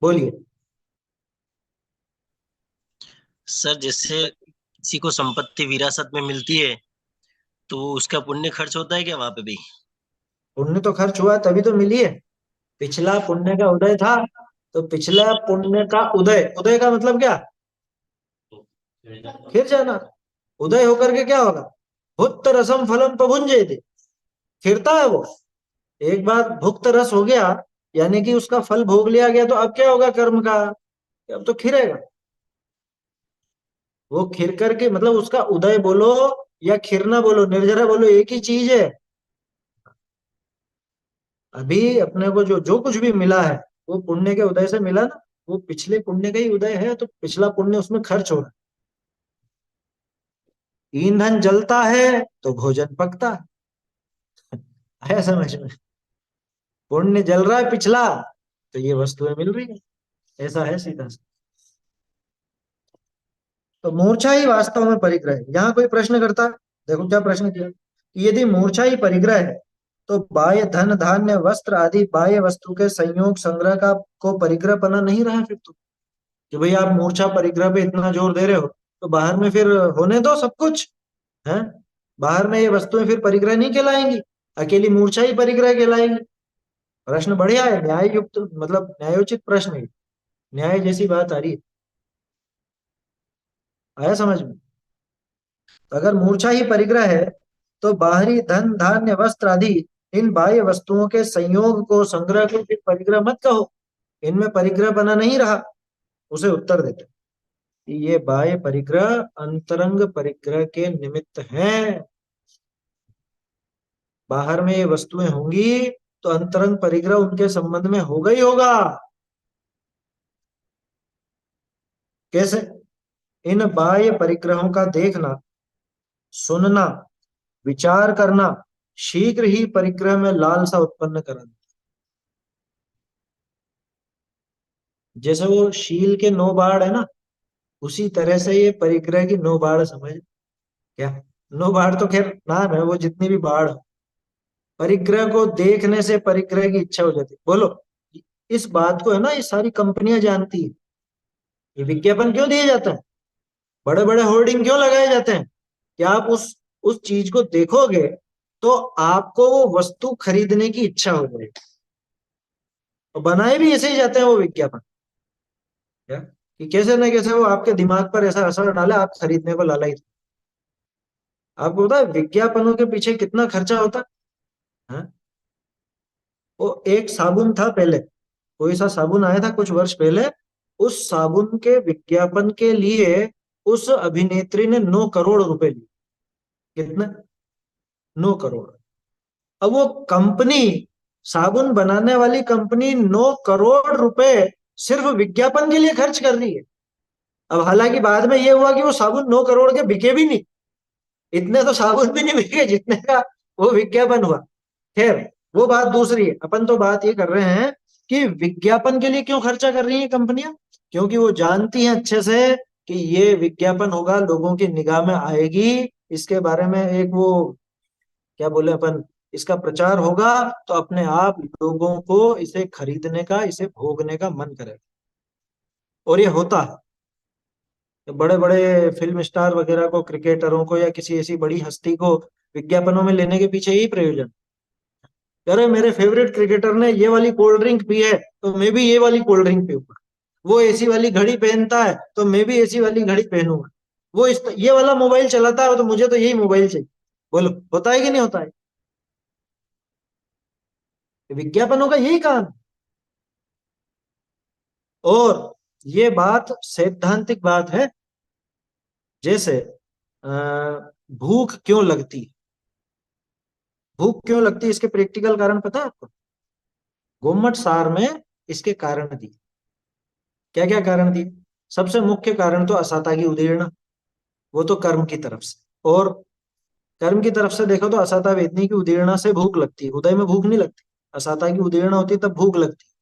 बोलिए। सर जैसे किसी को संपत्ति विरासत में मिलती है तो उसका पुण्य खर्च होता है क्या वहां पे भी? पुण्य तो खर्च हुआ तभी तो मिली है। पिछला पुण्य का उदय था, तो पिछला पुण्य का उदय, उदय का मतलब क्या? फिर जाना। उदय होकर के क्या होगा? भुक्त रसम फलम पभुंजे थे, फिरता है वो। एक बार भुक्त रस हो गया, यानी कि उसका फल भोग लिया गया, तो अब क्या होगा कर्म का? अब तो खिरेगा। वो खिर करके मतलब उसका उदय बोलो या खिरना बोलो, निर्जरा बोलो, एक ही चीज है। अभी अपने को जो जो कुछ भी मिला है वो पुण्य के उदय से मिला ना। वो पिछले पुण्य का ही उदय है, तो पिछला पुण्य उसमें खर्च हो रहा है। ईंधन जलता है तो भोजन पकता है। आया समझ में? पुण्य जल रहा है पिछला, तो ये वस्तुएं मिल रही है। ऐसा है सीधा सा। तो मूर्छा ही वास्तव में परिग्रह है। यहाँ कोई प्रश्न करता है, देखो क्या प्रश्न किया कि यदि मूर्छा ही परिग्रह है तो बाह्य धन धान्य वस्त्र आदि बाह्य वस्तु के संयोग संग्रह का को परिग्रह पना नहीं रहा फिर तो। कि भाई आप मूर्छा परिग्रह पे इतना जोर दे रहे हो, तो बाहर में फिर होने दो सब कुछ है। बाहर में ये वस्तुएं फिर परिग्रह नहीं कहलाएंगी, अकेली मूर्छा ही परिग्रह कहलाएंगी। प्रश्न बढ़िया है, न्याय युक्त मतलब न्यायोचित प्रश्न है। न्याय जैसी बात आ रही है। आया समझ में? तो अगर मूर्छा ही परिग्रह है तो बाहरी धन धान्य वस्त्र आदि इन बाह्य वस्तुओं के संयोग को, संग्रह को फिर परिग्रह मत कहो, इनमें परिग्रह बना नहीं रहा। उसे उत्तर देते कि ये बाह्य परिग्रह अंतरंग परिग्रह के निमित्त हैं। बाहर में ये वस्तुएं होंगी तो अंतरंग परिग्रह उनके संबंध में होगा ही होगा। कैसे? इन बाह्य परिग्रहों का देखना, सुनना, विचार करना शीघ्र ही परिग्रह में लालसा उत्पन्न करा देता। जैसे वो शील के 9 बाढ़ है ना, उसी तरह से ये परिग्रह की 9 बाढ़ समझ। क्या 9 बाढ़? तो खैर नाम है, वो जितनी भी बाढ़ हो, परिग्रह को देखने से परिग्रह की इच्छा हो जाती। बोलो, इस बात को है ना ये सारी कंपनियां जानती है। ये विज्ञापन क्यों दिए जाते हैं, बड़े बड़े होर्डिंग क्यों लगाए जाते हैं कि आप उस चीज को देखोगे तो आपको वो वस्तु खरीदने की इच्छा हो जाएगी। और बनाए भी ऐसे ही जाते हैं वो विज्ञापन, क्या कि कैसे ना कैसे वो आपके दिमाग पर ऐसा असर डाले आप खरीदने को लालच। आपको पता है विज्ञापनों के पीछे कितना खर्चा होता है? हाँ? वो एक साबुन था पहले, कोई सा साबुन आया था कुछ वर्ष पहले, उस साबुन के विज्ञापन के लिए उस अभिनेत्री ने 9 करोड़ रुपए लिए। कितना? 9 करोड़। अब वो कंपनी, साबुन बनाने वाली कंपनी 9 करोड़ रुपए सिर्फ विज्ञापन के लिए खर्च कर रही है। अब हालांकि बाद में ये हुआ कि वो साबुन 9 करोड़ के बिके भी नहीं, इतने तो साबुन भी नहीं बिके जितने का वो विज्ञापन हुआ। खैर वो बात दूसरी है, अपन तो बात ये कर रहे हैं कि विज्ञापन के लिए क्यों खर्चा कर रही है कंपनियां। क्योंकि वो जानती हैं अच्छे से कि ये विज्ञापन होगा, लोगों की निगाह में आएगी, इसके बारे में एक वो क्या बोले अपन, इसका प्रचार होगा तो अपने आप लोगों को इसे खरीदने का, इसे भोगने का मन करेगा। और ये होता है। बड़े बड़े फिल्म स्टार वगैरह को, क्रिकेटरों को या किसी ऐसी बड़ी हस्ती को विज्ञापनों में लेने के पीछे यही प्रयोजन। अरे मेरे फेवरेट क्रिकेटर ने ये वाली कोल्ड ड्रिंक पी है तो मैं भी ये वाली कोल्ड ड्रिंक पीऊंगा। वो एसी वाली घड़ी पहनता है तो मैं भी एसी वाली घड़ी पहनूंगा। वो ये वाला मोबाइल चलाता है तो मुझे तो यही मोबाइल चाहिए। बोलो, होता है कि नहीं होता है? विज्ञापनों का यही काम है। और ये बात सैद्धांतिक बात है। जैसे अ, भूख क्यों लगती है? भूख क्यों लगती है इसके प्रैक्टिकल कारण पता है आपको? गुम्मट सार में इसके कारण दिए। क्या क्या कारण दिए? सबसे मुख्य कारण तो असाता की उदीर्णा, वो तो कर्म की तरफ से। और कर्म की तरफ से देखो तो असाता वेदनी की उदीर्णा से भूख लगती है, उदय में भूख नहीं लगती। असाता की उदीर्णा होती है तब भूख लगती है।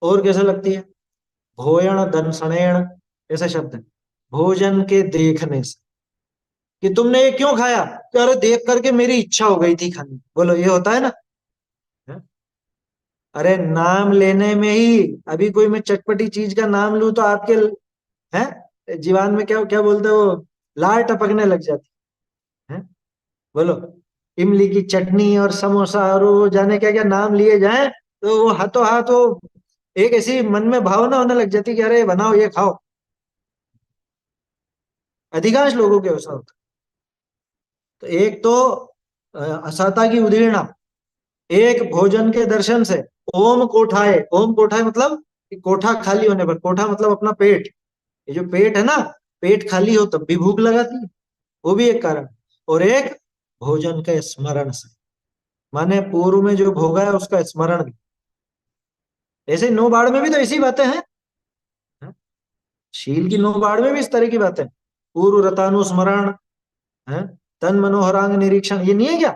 और कैसे लगती है? भोयण दंसणेण, ऐसे शब्द है, भोजन के देखने से। कि तुमने ये क्यों खाया? कि अरे देख करके मेरी इच्छा हो गई थी खाने। बोलो, ये होता है ना? है? अरे नाम लेने में ही, अभी कोई मैं चटपटी चीज का नाम लूं तो आपके है जीवान में क्या क्या बोलते हो, लार टपकने लग जाती है। बोलो, इमली की चटनी और समोसा और वो जाने क्या क्या नाम लिए जाए तो वो हाथों हाथ वो एक ऐसी मन में भावना होने लग जाती कि अरे बनाओ ये खाओ। अधिकांश लोगों के ऐसा होता है। तो एक तो असाता की उदीर्णा, एक भोजन के दर्शन से। ओम कोठाए, ओम कोठाए मतलब कि कोठा खाली होने पर, कोठा मतलब अपना पेट, ये जो पेट है ना, पेट खाली हो तब भी भूख लगाती है, वो भी एक कारण। और एक भोजन के स्मरण से, माने पूर्व में जो भोगा है उसका स्मरण भी। ऐसे 9 बाड़ में भी तो ऐसी बातें हैं। हाँ? शील की 9 बाड़ में भी इस तरह की बातें, पूर्व रतानुस्मरण है, तन मनोहरांग निरीक्षण, ये नहीं है क्या?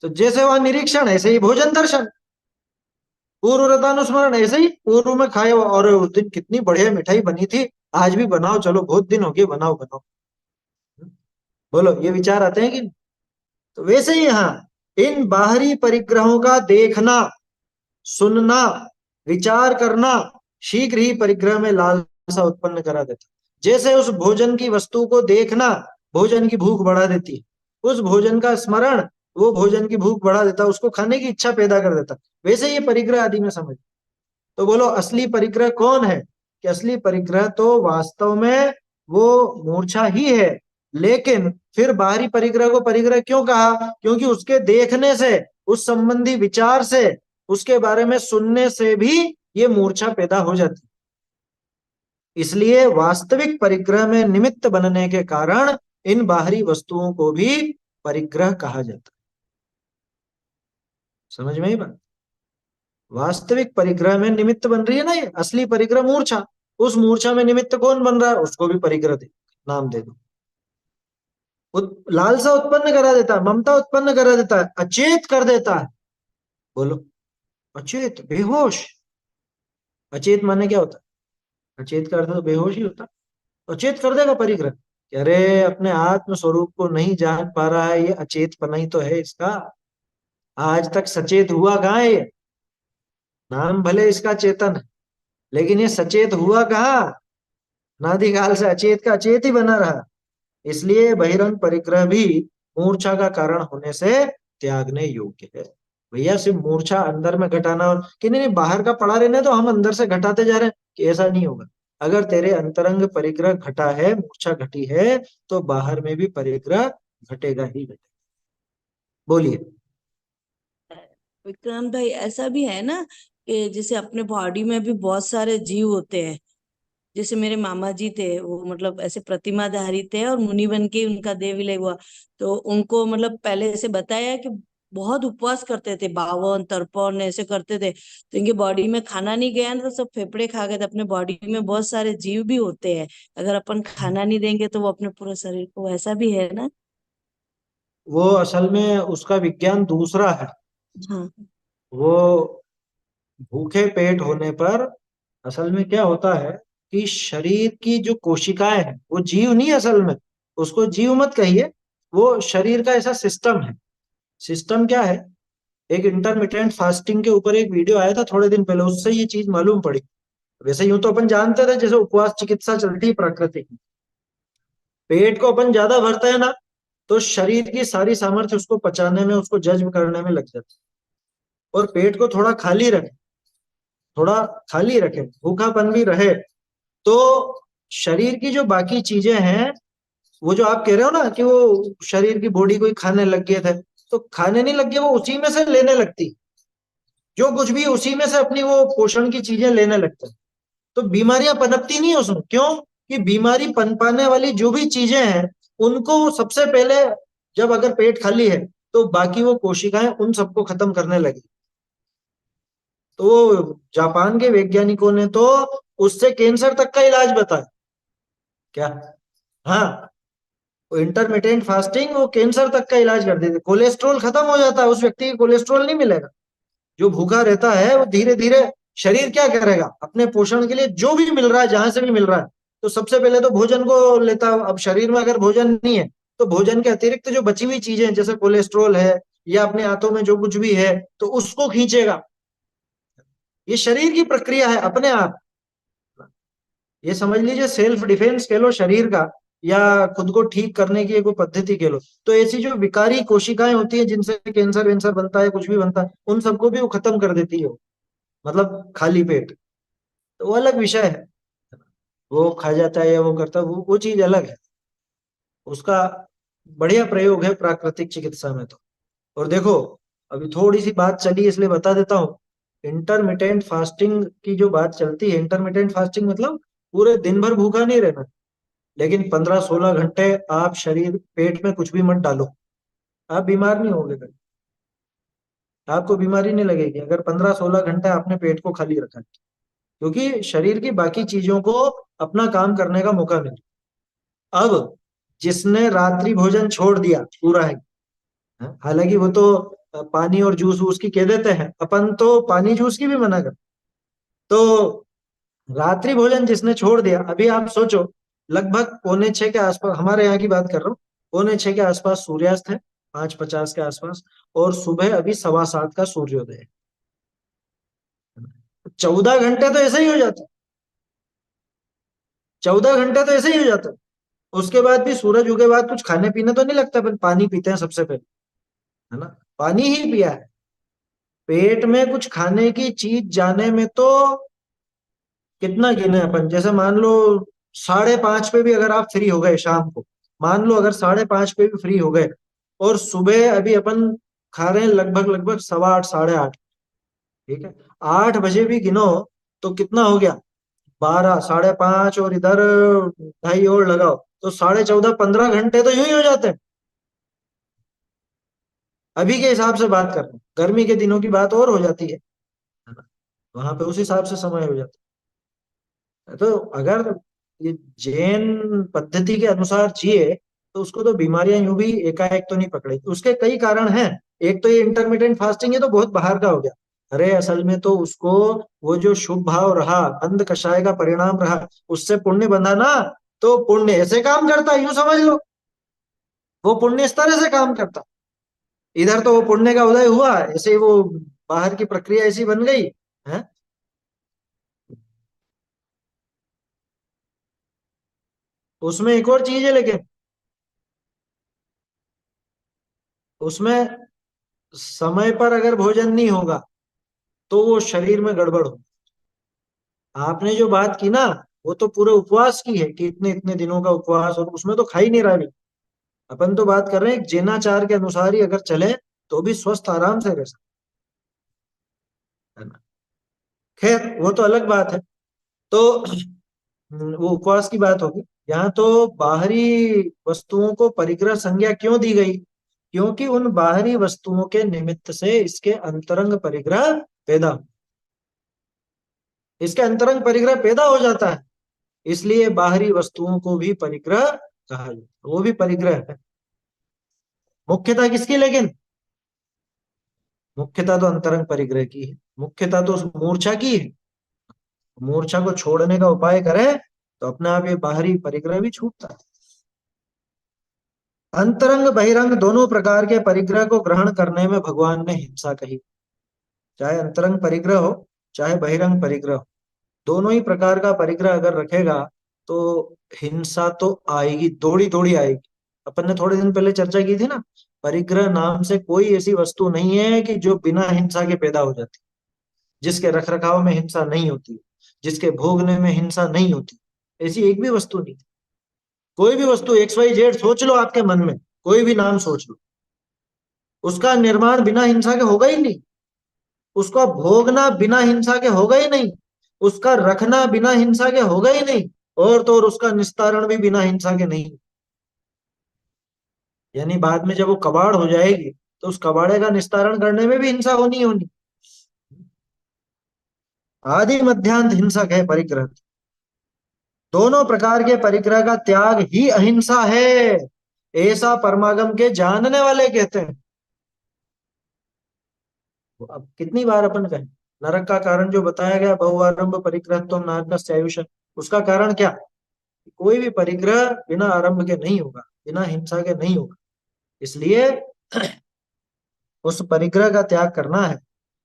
तो जैसे वहां निरीक्षण ऐसे ही भोजन दर्शन, पूर्व रतानुस्मरण ऐसे ही पूर्व में खाए और उस दिन कितनी बढ़िया मिठाई बनी थी, आज भी बनाओ, चलो बहुत दिन हो गए, बनाओ बनाओ। बोलो, ये विचार आते हैं कि नहीं? तो वैसे ही यहाँ इन बाहरी परिग्रहों का देखना, सुनना, विचार करना शीघ्र ही परिग्रह में लालसा उत्पन्न करा देता। जैसे उस भोजन की वस्तु को देखना भोजन की भूख बढ़ा देती है, उस भोजन का स्मरण वो भोजन की भूख बढ़ा देता, उसको खाने की इच्छा पैदा कर देता। वैसे ये परिग्रह आदि में समझ। तो बोलो, असली परिग्रह कौन है? कि असली परिग्रह तो वास्तव में वो मूर्छा ही है, लेकिन फिर बाहरी परिग्रह को परिग्रह क्यों कहा? क्योंकि उसके देखने से, उस संबंधी विचार से, उसके बारे में सुनने से भी ये मूर्छा पैदा हो जाती। इसलिए वास्तविक परिग्रह में निमित्त बनने के कारण इन बाहरी वस्तुओं को भी परिग्रह कहा जाता है। समझ में ही बात? वास्तविक परिग्रह में निमित्त बन रही है ना, ये असली परिग्रह मूर्छा। उस मूर्छा में निमित्त कौन बन रहा है, उसको भी परिग्रह दे, नाम दे दो। लालसा उत्पन्न करा देता है, ममता उत्पन्न करा देता है, अचेत कर देता है। बोलो, अचेत, बेहोश। अचेत माने क्या होता है? अचेत का अर्थ तो बेहोश ही होता है। अचेत कर देगा परिग्रह कि अरे अपने आत्म स्वरूप को नहीं जान पा रहा है, ये अचेतपना ही तो है इसका। आज तक सचेत हुआ कहाँ है ये? नाम भले इसका चेतन है, लेकिन ये सचेत हुआ कहाँ? नादिकाल से अचेत का अचेत ही बना रहा। इसलिए बहिरंग परिग्रह भी मूर्छा का कारण होने से त्यागने योग्य है। भैया सिर्फ मूर्छा अंदर में घटाना और कि नहीं नहीं बाहर का पड़ा रहने तो हम अंदर से घटाते जा रहे हैं, कि ऐसा नहीं होगा। अगर तेरे अंतरंग परिग्रह घटा है, मूर्छा घटी है, तो बाहर में भी परिग्रह घटेगा ही घटेगा। बोलिए। विक्रांत भाई, ऐसा भी है ना कि जैसे अपने बॉडी में भी बहुत सारे जीव होते हैं। जैसे मेरे मामा जी थे, वो मतलब ऐसे प्रतिमाधारी थे और मुनि बन के उनका देह विलय हुआ। तो उनको मतलब पहले से बताया कि बहुत उपवास करते थे, 52 53 ऐसे करते थे। तो इनके बॉडी में खाना नहीं गया ना, तो सब फेफड़े खा गए थे। अपने बॉडी में बहुत सारे जीव भी होते हैं, अगर अपन खाना नहीं देंगे तो वो अपने पूरे शरीर को, ऐसा भी है ना? वो असल में उसका विज्ञान दूसरा है। हाँ। वो भूखे पेट होने पर असल में क्या होता है कि शरीर की जो कोशिकाएं हैं वो जीव नहीं है असल में। उसको जीव मत कहिए, वो शरीर का ऐसा सिस्टम है। सिस्टम क्या है? एक इंटरमिटेंट फास्टिंग के ऊपर एक वीडियो आया था थोड़े दिन पहले, उससे ये चीज मालूम पड़ी। वैसे यूं तो अपन जानते थे जैसे उपवास चिकित्सा चलती है प्राकृतिक, पेट को अपन ज्यादा भरता है ना, तो शरीर की सारी सामर्थ्य उसको पचाने में, उसको जज्ब करने में लग जाती है। और पेट को थोड़ा खाली रखे, थोड़ा खाली रखे, भूखापन भी रहे, तो शरीर की जो बाकी चीजें हैं, वो जो आप कह रहे हो ना कि वो शरीर की बॉडी कोई खाने लग गए थे, तो खाने नहीं लग गए, वो उसी में से लेने लगती। जो कुछ भी उसी में से अपनी वो पोषण की चीजें लेने लगते हैं। तो बीमारियां पनपती नहीं है उसमें। क्यों? कि बीमारी पनपाने वाली जो भी चीजें हैं, उनको वो सबसे पहले, जब अगर पेट खाली है, तो बाकी वो कोशिकाएं उन सबको खत्म करने लगी। तो जापान के वैज्ञानिकों ने तो उससे कैंसर तक का इलाज बताया। क्या? हाँ, इंटरमिटेंट फास्टिंग वो कैंसर तक का इलाज कर देती। कोलेस्ट्रॉल खत्म हो जाता है, उस व्यक्ति को कोलेस्ट्रॉल नहीं मिलेगा। जो भूखा रहता है वो धीरे धीरे, शरीर क्या करेगा अपने पोषण के लिए, जो भी मिल रहा है जहां से भी मिल रहा है, तो सबसे पहले तो भोजन को लेता है। अब शरीर में अगर भोजन नहीं है, तो भोजन के अतिरिक्त जो बची हुई चीजें जैसे कोलेस्ट्रॉल है या अपने हाथों में जो कुछ भी है, तो उसको खींचेगा। ये शरीर की प्रक्रिया है अपने आप। ये समझ लीजिए सेल्फ डिफेंस कह लो शरीर का, या खुद को ठीक करने की एक कोई पद्धति कह लो। तो ऐसी जो विकारी कोशिकाएं होती है जिनसे कैंसर वेंसर बनता है, कुछ भी बनता है, उन सबको भी वो खत्म कर देती है। मतलब खाली पेट, तो वो अलग विषय है। वो खा जाता है या वो करता है, वो चीज अलग है। उसका बढ़िया प्रयोग है प्राकृतिक चिकित्सा में तो। और देखो, अभी थोड़ी सी बात चली इसलिए बता देता हूँ। इंटरमिटेंट फास्टिंग की जो बात चलती है, इंटरमिटेंट फास्टिंग मतलब पूरे दिन भर भूखा नहीं रहना, लेकिन 15-16 घंटे आप शरीर पेट में कुछ भी मत डालो। आप बीमार नहीं होगे कभी, आपको बीमारी नहीं लगेगी अगर 15-16 घंटे आपने पेट को खाली रखा है। क्योंकि शरीर की बाकी चीजों को अपना काम करने का मौका मिले। अब जिसने रात्रि भोजन छोड़ दिया पूरा है, हालांकि वो तो पानी और जूस वूस की कह देते हैं, अपन तो पानी जूस की भी मना कर। तो रात्रि भोजन जिसने छोड़ दिया, अभी आप सोचो, लगभग 5:45 के आसपास, हमारे यहाँ की बात कर रहा हूँ, 5:45 के आसपास सूर्यास्त है, 5:50 के आसपास, और सुबह अभी 7:15 का सूर्योदय है। 14 घंटे तो ऐसे ही हो जाता, 14 घंटे तो ऐसे ही हो जाता। उसके बाद भी सूरज उगे बाद कुछ खाने पीने तो नहीं लगता, पर पानी पीते हैं सबसे पहले, है ना? पानी ही पिया है। पेट में कुछ खाने की चीज जाने में तो कितना गिने अपन, जैसे मान लो 5:30 पे भी अगर आप फ्री हो गए शाम को, मान लो अगर 5:30 पे भी फ्री हो गए और सुबह अभी अपन खा रहे हैं लगभग लगभग 8:15 8:30, ठीक है, 8 बजे भी गिनो तो कितना हो गया, 12 5:30 और इधर 2.5 और लगाओ तो 14.5 15 घंटे तो यूं ही हो जाते हैं। अभी के हिसाब से बात कर रहे हैं, गर्मी के दिनों की बात और हो जाती है ना, वहां पे उस हिसाब से समय हो जाता है। तो अगर ये जैन पद्धति के अनुसार जिए तो उसको तो बीमारियां यूं भी एकाएक तो नहीं पकड़ेगी, उसके कई कारण हैं। एक तो ये इंटरमिटेंट फास्टिंग है तो बहुत बाहर का हो गया। अरे असल में तो उसको वो जो शुभ भाव रहा, अंध कषाय का परिणाम रहा, उससे पुण्य बंधा ना, तो पुण्य ऐसे काम करता है, यूं समझ लो वो पुण्य इस तरह से काम करता। इधर तो वो पुण्य का उदय हुआ, ऐसे ही वो बाहर की प्रक्रिया ऐसी बन गई है। उसमें एक और चीज है लेकिन उसमें समय पर अगर भोजन नहीं होगा तो वो शरीर में गड़बड़ हो। आपने जो बात की ना वो तो पूरे उपवास की है कि इतने इतने दिनों का उपवास, और उसमें तो खा ही नहीं रहा अभी। अपन तो बात कर रहे हैं जैनाचार के अनुसार ही अगर चले तो भी स्वस्थ आराम से रह सकते हैं ना। खैर वो तो अलग बात है। तो वो उपवास की बात होगी। यहाँ तो बाहरी वस्तुओं को परिग्रह संज्ञा क्यों दी गई, क्योंकि उन बाहरी वस्तुओं के निमित्त से इसके अंतरंग परिग्रह पैदा, इसके अंतरंग परिग्रह पैदा हो जाता है, इसलिए बाहरी वस्तुओं को भी परिग्रह कहा जाता है, वो भी परिग्रह है। मुख्यता किसकी लेकिन, मुख्यता तो अंतरंग परिग्रह की है, मुख्यता तो उस मूर्छा की है। मूर्छा को छोड़ने का उपाय करें तो अपने आप ये बाहरी परिग्रह भी छूटता है। अंतरंग बहिरंग दोनों प्रकार के परिग्रह को ग्रहण करने में भगवान ने हिंसा कही। चाहे अंतरंग परिग्रह हो चाहे बहिरंग परिग्रह हो, दोनों ही प्रकार का परिग्रह अगर रखेगा तो हिंसा तो आएगी, दौड़ी दौड़ी आएगी। अपन ने थोड़े दिन पहले चर्चा की थी ना, परिग्रह नाम से कोई ऐसी वस्तु नहीं है कि जो बिना हिंसा के पैदा हो जाती, जिसके रख रखाव में हिंसा नहीं होती, जिसके भोगने में हिंसा नहीं होती, ऐसी एक भी वस्तु नहीं। कोई भी वस्तु एक्स वाई जेड सोच लो आपके मन में, कोई भी नाम सोच लो, उसका निर्माण बिना हिंसा के होगा ही नहीं, उसका भोगना बिना हिंसा के होगा ही नहीं, उसका रखना बिना हिंसा के होगा ही नहीं, और तो और उसका निस्तारण भी बिना हिंसा के नहीं। यानी बाद में जब वो कबाड़ हो जाएगी तो उस कबाड़े का निस्तारण करने में भी हिंसा होनी ही होनी। आदि मध्यांत हिंसक है परिग्रह, दोनों प्रकार के परिग्रह का त्याग ही अहिंसा है, ऐसा परमागम के जानने वाले कहते हैं। अब कितनी बार अपन कहें, नरक का कारण जो बताया गया बहुआरंभ परिग्रह तो नारकस्यायुष, उसका कारण क्या, कोई भी परिग्रह बिना आरंभ के नहीं होगा, बिना हिंसा के नहीं होगा। इसलिए उस परिग्रह का त्याग करना है,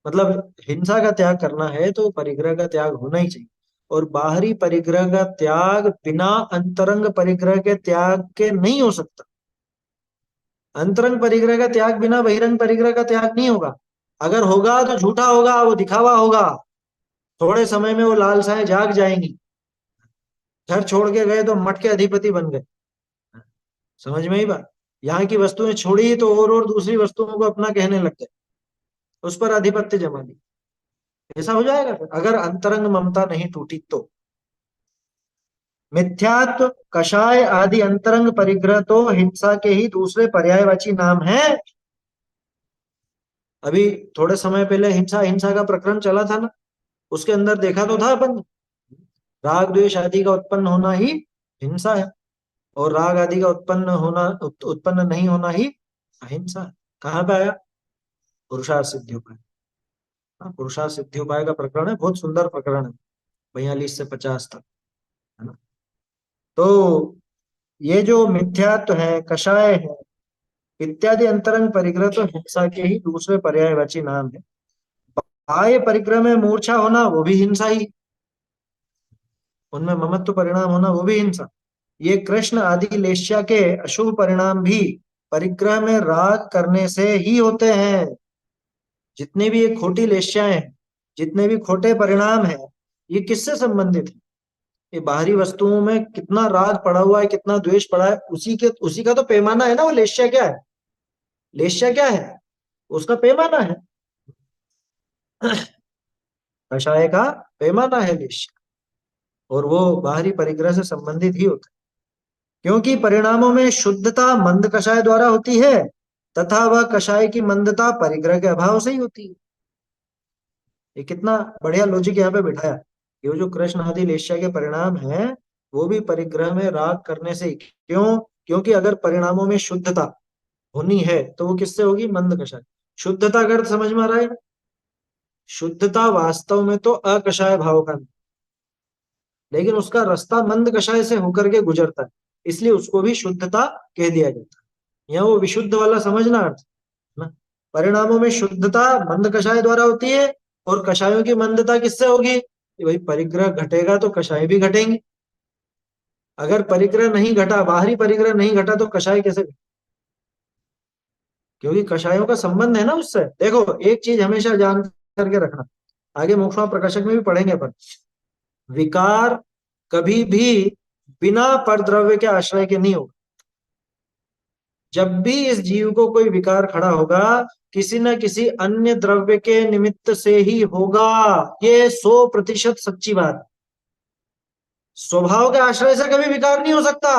मतलब हिंसा का त्याग करना है तो परिग्रह का त्याग होना ही चाहिए। और बाहरी परिग्रह का त्याग बिना अंतरंग परिग्रह के त्याग के नहीं हो सकता। अंतरंग परिग्रह का त्याग बिना बहिरंग परिग्रह का त्याग नहीं होगा। अगर होगा तो झूठा होगा, वो दिखावा होगा, थोड़े समय में वो लालसाएं जाग जाएंगी। घर छोड़ के गए तो मठ के अधिपति बन गए, समझ में ही बात। यहाँ की वस्तुएं छोड़ी तो और दूसरी वस्तुओं को अपना कहने लग गए, उस पर आधिपत्य जमा दी। ऐसा हो जाएगा फिर अगर अंतरंग ममता नहीं टूटी तो। मिथ्यात्व कषाय आदि अंतरंग परिग्रह तो हिंसा के ही दूसरे पर्यायवाची नाम है। अभी थोड़े समय पहले हिंसा हिंसा का प्रकरण चला था ना, उसके अंदर देखा तो था अपन, राग द्वेष आदि का उत्पन्न होना ही हिंसा है, और राग आदि का उत्पन्न होना उत्पन्न नहीं होना ही अहिंसा है। कहाँ पे आया, पुरुषार्थ सिद्धि उपाय। हाँ, पुरुषार्थ सिद्धि उपाय का प्रकरण है, बहुत सुंदर प्रकरण है, 42 से 50 तक, है ना। तो ये जो मिथ्यात्व है, कषाय है इत्यादि अंतरंग परिग्रह तो हिंसा के ही दूसरे पर्यायवाची नाम है। बाह्य परिग्रह में मूर्छा होना वो भी हिंसा ही, उनमें ममत्व परिणाम होना वो भी हिंसा। ये कृष्ण आदि लेश्या के अशुभ परिणाम भी परिग्रह में राग करने से ही होते हैं। जितने भी ये खोटी लेश्याएं हैं, जितने भी खोटे परिणाम हैं, ये किससे संबंधित है, ये बाहरी वस्तुओं में कितना राग पड़ा हुआ है, कितना द्वेष पड़ा है, उसी का तो पैमाना है ना। वो लेश्या क्या है? लेश्या क्या है? उसका पैमाना है। कषाय का पैमाना है लेश्या, और वो बाहरी परिग्रह से संबंधित ही होता है, क्योंकि परिणामों में शुद्धता मंद कषाय द्वारा होती है, तथा वह कषाय की मंदता परिग्रह के अभाव से ही होती है। ये कितना बढ़िया लॉजिक यहाँ पे बिठाया। ये जो कृष्ण आदि लेश्या के परिणाम है, वो भी परिग्रह में राग करने से ही। क्यों? क्योंकि अगर परिणामों में शुद्धता होनी है तो वो किससे होगी? मंद कषाय। शुद्धता का अर्थ समझ में आ रहा है? शुद्धता वास्तव में तो अकषाय भाव का नहीं, लेकिन उसका रास्ता मंद कषाय से होकर के गुजरता है, इसलिए उसको भी शुद्धता कह दिया जाता है। यहाँ वो विशुद्ध वाला समझना अर्थ ना। परिणामों में शुद्धता मंद कषाय द्वारा होती है, और कषायों की मंदता किससे होगी? कि भाई परिग्रह घटेगा तो कषाय भी घटेंगे। अगर परिग्रह नहीं घटा, बाहरी परिग्रह नहीं घटा, तो कषाय कैसे? क्योंकि कषायों का संबंध है ना उससे। देखो एक चीज हमेशा जान करके रखना, आगे मोक्षमा प्रकाशक में भी पढ़ेंगे अपन। विकार कभी भी बिना परद्रव्य के आश्रय के नहीं होगा। जब भी इस जीव को कोई विकार खड़ा होगा, किसी न किसी अन्य द्रव्य के निमित्त से ही होगा। ये 100% सच्ची बात है। स्वभाव के आश्रय से कभी विकार नहीं हो सकता।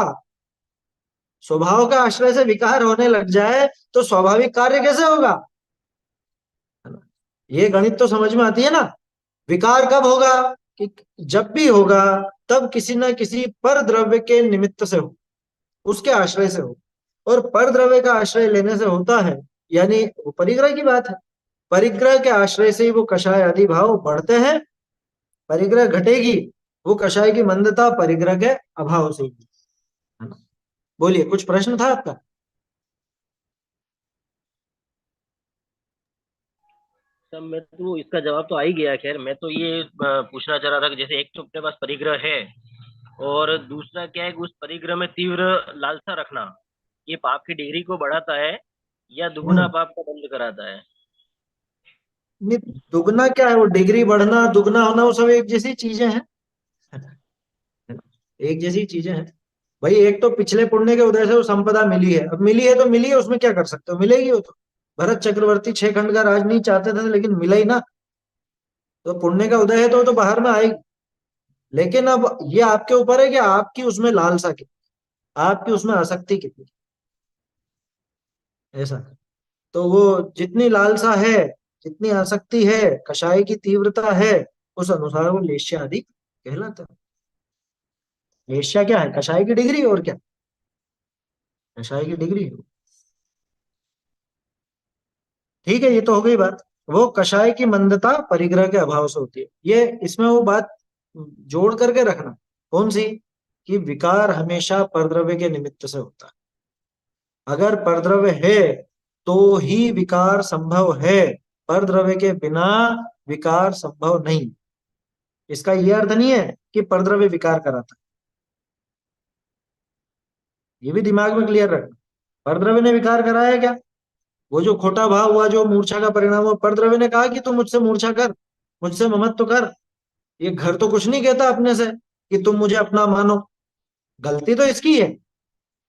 स्वभाव के आश्रय से विकार होने लग जाए तो स्वाभाविक कार्य कैसे होगा? है ना? ये गणित तो समझ में आती है ना। विकार कब होगा? कि जब भी होगा तब किसी न किसी पर द्रव्य के निमित्त से हो, उसके आश्रय से हो। और पर द्रव्य का आश्रय लेने से होता है, यानी वो परिग्रह की बात है। परिग्रह के आश्रय से ही वो कषाय आदि भाव बढ़ते हैं। परिग्रह घटेगी, वो कषाय की मंदता परिग्रह के अभाव से ही। है ना? बोलिए, कुछ प्रश्न था आपका? तब मैं तो इसका जवाब तो आ ही गया। खैर मैं तो ये पूछना चाह रहा था कि जैसे एक तो अपने पास परिग्रह है, और दूसरा क्या है कि उस परिग्रह में तीव्र लालसा रखना, ये पाप की डिग्री को बढ़ाता है या दुगुना हम्म। पाप का दंड कराता है? नहीं, दुगना क्या है? वो डिग्री बढ़ना दुगना होना वो सब एक जैसी चीजें हैं। एक जैसी चीजें हैं भाई। एक तो पिछले पुण्य के उदय से वो संपदा मिली है, अब मिली है तो मिली है, उसमें क्या कर सकते हो? मिलेगी वो तो। भरत चक्रवर्ती 6 खंड का राज नहीं चाहते थे, लेकिन मिला ही ना। तो पुण्य का उदय है तो वो तो बाहर में आएगी। लेकिन अब ये आपके ऊपर है कि आपकी उसमें लालसा कितनी, आपकी उसमें आसक्ति कितनी, ऐसा। तो वो जितनी लालसा है, जितनी आसक्ति है, कषाय की तीव्रता है, उस अनुसार वो लेश्या आदि कहलाता है। लेश्या क्या है? कषाय की डिग्री, और क्या? कषाय की डिग्री। ठीक है, ये तो हो गई बात। वो कषाय की मंदता परिग्रह के अभाव से होती है। ये इसमें वो बात जोड़ करके रखना। कौन सी? कि विकार हमेशा परद्रव्य के निमित्त से होता है। अगर परद्रव्य है तो ही विकार संभव है, परद्रव्य के बिना विकार संभव नहीं। इसका ये अर्थ नहीं है कि परद्रव्य विकार कराता है, ये भी दिमाग में क्लियर रखना। परद्रव्य ने विकार कराया क्या? वो जो खोटा भाव हुआ, जो मूर्छा का परिणाम हुआ, परद्रव्य ने कहा कि तू मुझसे मूर्छा कर, मुझसे ममत्व कर। ये घर तो कुछ नहीं कहता अपने से कि तुम मुझे अपना मानो। गलती तो इसकी है,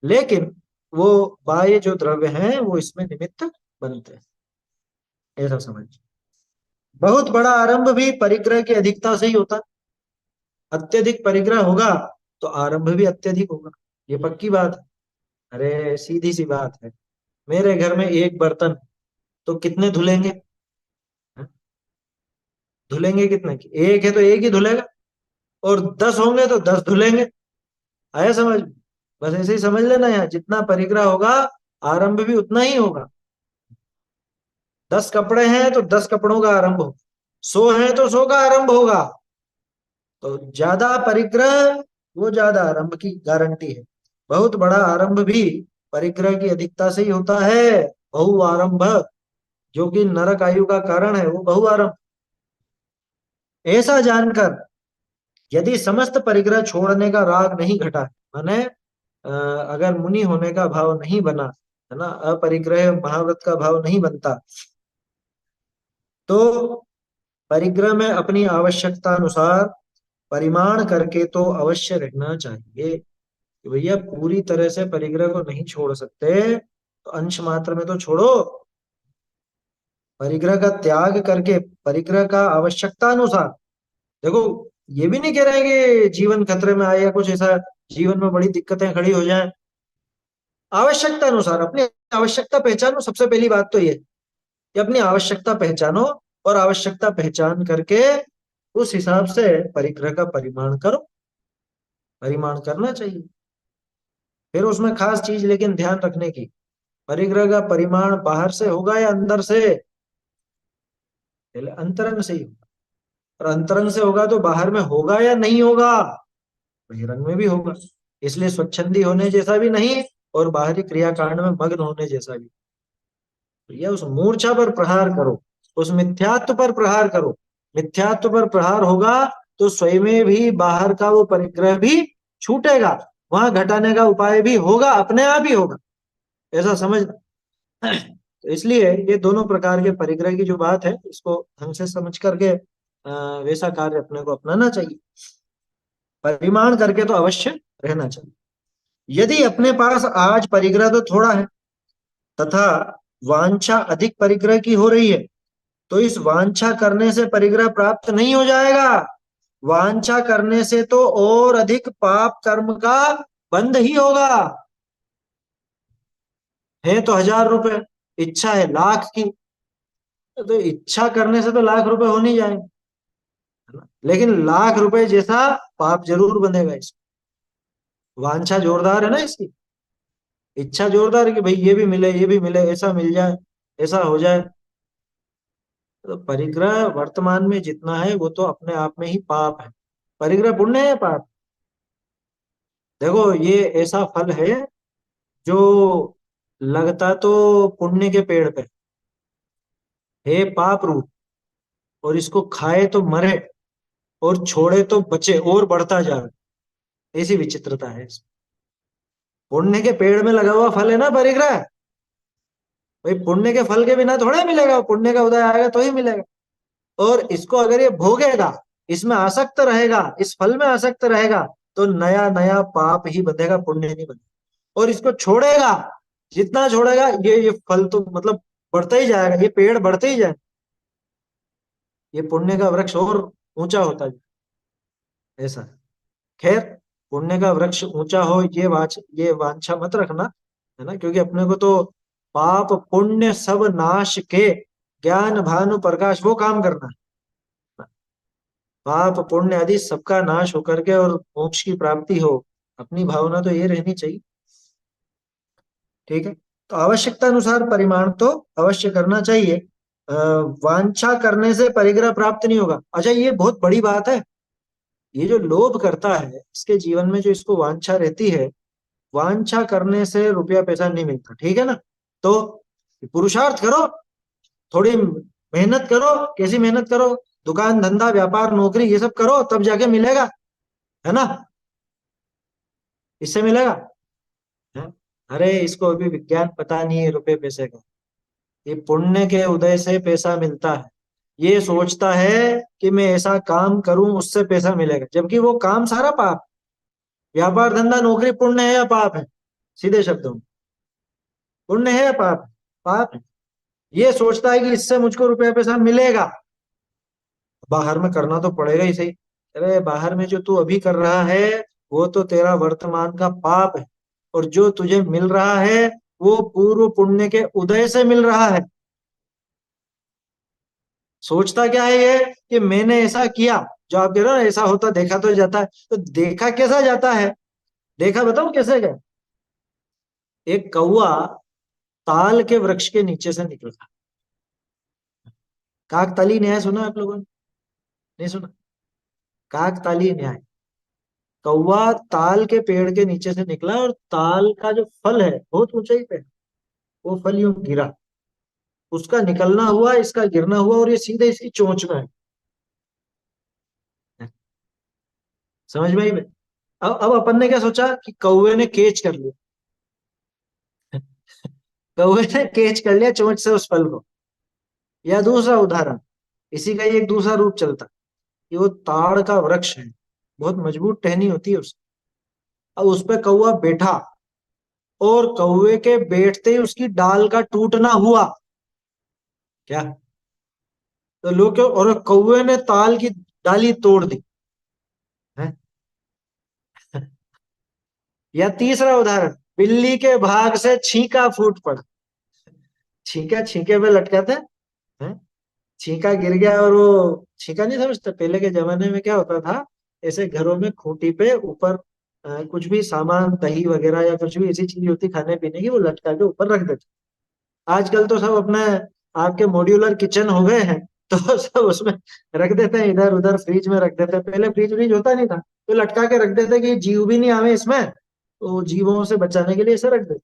लेकिन वो बाह्य जो द्रव्य हैं वो इसमें निमित्त बनते हैं, ऐसा समझ। बहुत बड़ा आरंभ भी परिग्रह की अधिकता से ही होता है। अत्यधिक परिग्रह होगा तो आरंभ भी अत्यधिक होगा, ये पक्की बात है। अरे सीधी सी बात है। मेरे घर में एक बर्तन, तो कितने धुलेंगे? हैं? धुलेंगे कितने की? एक है तो एक ही धुलेगा, और 10 होंगे तो 10 धुलेंगे। आया समझ? बस ऐसे ही समझ लेना, यार जितना परिग्रह होगा आरंभ भी उतना ही होगा। 10 कपड़े हैं तो 10 कपड़ों का आरंभ होगा, 100 है तो 100 का आरंभ होगा। तो ज्यादा परिग्रह वो ज्यादा आरंभ की गारंटी है। बहुत बड़ा आरंभ भी परिग्रह की अधिकता से ही होता है। बहु आरंभ, जो कि नरक आयु का कारण है, वो बहु आरंभ। ऐसा जानकर यदि समस्त परिग्रह छोड़ने का राग नहीं घटा, माने अगर मुनि होने का भाव नहीं बना, है ना, अपरिग्रह महाव्रत का भाव नहीं बनता, तो परिग्रह में अपनी आवश्यकता अनुसार परिमाण करके तो अवश्य रहना चाहिए कि भैया पूरी तरह से परिग्रह को नहीं छोड़ सकते तो अंश मात्र में तो छोड़ो। परिग्रह का त्याग करके परिग्रह का आवश्यकता अनुसार, देखो ये भी नहीं कह रहे हैं कि जीवन खतरे में आए या कुछ ऐसा, जीवन में बड़ी दिक्कतें खड़ी हो जाए। आवश्यकता अनुसार अपनी आवश्यकता पहचानो। सबसे पहली बात तो ये कि अपनी आवश्यकता पहचानो और आवश्यकता पहचान करके उस हिसाब से परिग्रह का परिमाण करो। परिमाण करना चाहिए। फिर उसमें खास चीज लेकिन ध्यान रखने की, परिग्रह का परिमाण बाहर से होगा या अंदर से? पहले अंतरंग से ही होगा। और अंतरंग से होगा तो बाहर में होगा या नहीं होगा? बहिरंग में भी होगा। इसलिए स्वच्छंदी होने जैसा भी नहीं और बाहरी क्रियाकांड में मग्न होने जैसा भी। तो यह उस मूर्छा पर प्रहार करो, उस मिथ्यात्व पर प्रहार करो। मिथ्यात्व पर प्रहार होगा तो स्वयं भी बाहर का वो परिग्रह भी छूटेगा, वहां घटाने का उपाय भी होगा, अपने आप ही होगा। ऐसा समझना। तो इसलिए ये दोनों प्रकार के परिग्रह की जो बात है इसको ढंग से समझ करके वैसा कार्य अपने को अपनाना चाहिए। परिमाण करके तो अवश्य रहना चाहिए। यदि अपने पास आज परिग्रह तो थोड़ा है तथा वांछा अधिक परिग्रह की हो रही है तो इस वांछा करने से परिग्रह प्राप्त नहीं हो जाएगा। वांछा करने से तो और अधिक पाप कर्म का बंध ही होगा। है तो 1000 रुपए, इच्छा है लाख की, तो इच्छा करने से तो लाख रुपए हो नहीं जाएंगे, है ना? लेकिन लाख रुपए जैसा पाप जरूर बंधेगा इसको। वांछा जोरदार है ना इसकी, इच्छा जोरदार है कि भाई ये भी मिले, ये भी मिले, ऐसा मिल जाए, ऐसा हो जाए। तो परिग्रह वर्तमान में जितना है वो तो अपने आप में ही पाप है। परिग्रह पुण्य है या पाप? देखो ये ऐसा फल है जो लगता तो पुण्य के पेड़ पे है पाप रूप, और इसको खाए तो मरे और छोड़े तो बचे और बढ़ता जाए। ऐसी विचित्रता है इसमें। पुण्य के पेड़ में लगा हुआ फल है ना परिग्रह। भाई पुण्य के फल के बिना थोड़ा ही मिलेगा, पुण्य का उदय आएगा तो ही मिलेगा। और इसको अगर ये भोगेगा, इसमें आसक्त रहेगा, इस फल में आसक्त रहेगा, तो नया नया पाप ही बंधेगा, पुण्य नहीं बनेगा। और इसको छोड़ेगा, जितना छोड़ेगा ये फल तो मतलब बढ़ता ही जाएगा, ये पेड़ बढ़ते ही जाए, ये पुण्य का वृक्ष और ऊंचा होता जाए। ऐसा है। खैर, पुण्य का वृक्ष ऊंचा हो ये वांछा मत रखना, है ना, क्योंकि अपने को तो पाप पुण्य सब नाश के ज्ञान भानु प्रकाश वो काम करना है। पाप पुण्य आदि सबका नाश होकर के और मोक्ष की प्राप्ति हो, अपनी भावना तो ये रहनी चाहिए। ठीक है। तो आवश्यकता अनुसार परिमाण तो अवश्य करना चाहिए। वांछा करने से परिग्रह प्राप्त नहीं होगा। अच्छा, ये बहुत बड़ी बात है। ये जो लोभ करता है इसके जीवन में जो इसको वांछा रहती है, वांछा करने से रुपया पैसा नहीं मिलता, ठीक है ना। तो पुरुषार्थ करो, थोड़ी मेहनत करो। कैसी मेहनत करो? दुकान धंधा व्यापार नौकरी ये सब करो, तब जाके मिलेगा, है ना। इससे मिलेगा, है? अरे इसको अभी विज्ञान पता नहीं है रुपए पैसे का। ये पुण्य के उदय से पैसा मिलता है। ये सोचता है कि मैं ऐसा काम करूं उससे पैसा मिलेगा, जबकि वो काम सारा पाप। व्यापार धंधा नौकरी पुण्य है या पाप है? सीधे शब्दों में, पुण्य है या पाप है? पाप है। ये सोचता है कि इससे मुझको रुपया पैसा मिलेगा, बाहर में करना तो पड़ेगा ही सही। अरे बाहर में जो तू अभी कर रहा है वो तो तेरा वर्तमान का पाप है, और जो तुझे मिल रहा है वो पूर्व पुण्य के उदय से मिल रहा है। सोचता क्या है ये कि मैंने ऐसा किया, जो आप कह रहे हो ना ऐसा होता देखा तो जाता है, तो देखा कैसा जाता है? देखा बताओ कैसे गया। एक कौवा ताल के वृक्ष के नीचे से निकला। काकताली न्याय सुना आप लोगों ने? नहीं सुना? काकताली न्याय। कौवा ताल के पेड़ के नीचे से निकला और ताल का जो फल है बहुत ऊंचाई पे है, वो फल यूं गिरा, उसका निकलना हुआ, इसका गिरना हुआ, और ये सीधे इसकी चोंच में है। समझ में आई बात? अब अपन ने क्या सोचा कि कौवे ने कैच कर लिया। कौवे ने कैच कर लिया चोंच से उस फल को। या दूसरा उदाहरण, इसी का ही एक दूसरा रूप चलता कि वो ताड़ का वृक्ष है, बहुत मजबूत टहनी होती है उसकी। अब उस पे कौवा बैठा और कौवे के बैठते ही उसकी डाल का टूटना हुआ क्या, तो लोग क्यों, और कौवे ने ताल की डाली तोड़ दी है? या तीसरा उदाहरण, बिल्ली के भाग से छींका फूट पड़ा। छींका छींके पे लटकाते हैं, छींका गिर गया और वो छींका नहीं समझते, पहले के जमाने में क्या होता था, ऐसे घरों में खूंटी पे ऊपर कुछ भी सामान, दही वगैरह या कुछ भी ऐसी चीज होती खाने पीने की, वो लटका के ऊपर रख देते। आजकल तो सब अपने आपके मॉड्यूलर किचन हो गए हैं, तो सब उसमें रख देते हैं, इधर उधर फ्रिज में रख देते हैं। पहले फ्रिज व्रिज होता नहीं था, तो लटका के रख देते कि जीव भी नहीं आवे इसमें, तो जीवों से बचाने के लिए ऐसे रख देते।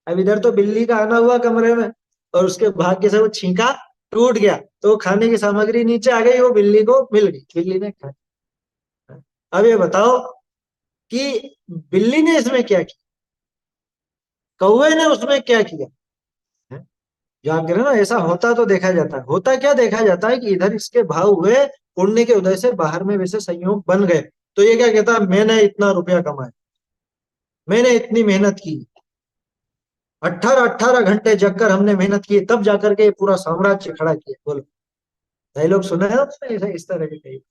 अब इधर तो बिल्ली का आना हुआ कमरे में, और उसके भाग्य से वो छींका टूट गया, तो खाने की सामग्री नीचे आ गई, वो बिल्ली को मिल गई, बिल्ली ने खा। अब ये बताओ कि बिल्ली ने इसमें क्या किया, कौवे ने उसमें क्या किया है? जो आप कह रहे हो ना, ऐसा होता तो देखा जाता है, होता क्या देखा जाता है कि इधर इसके भाव हुए, पुण्य के उदय से बाहर में वैसे संयोग बन गए, तो ये क्या कहता है, मैंने इतना रुपया कमाया, मैंने इतनी मेहनत की, 18-18 घंटे जगकर हमने मेहनत की, तब जाकर के पूरा साम्राज्य खड़ा किया। बोलो, डायलॉग सुना है आपने ऐसा इस तरह के कई,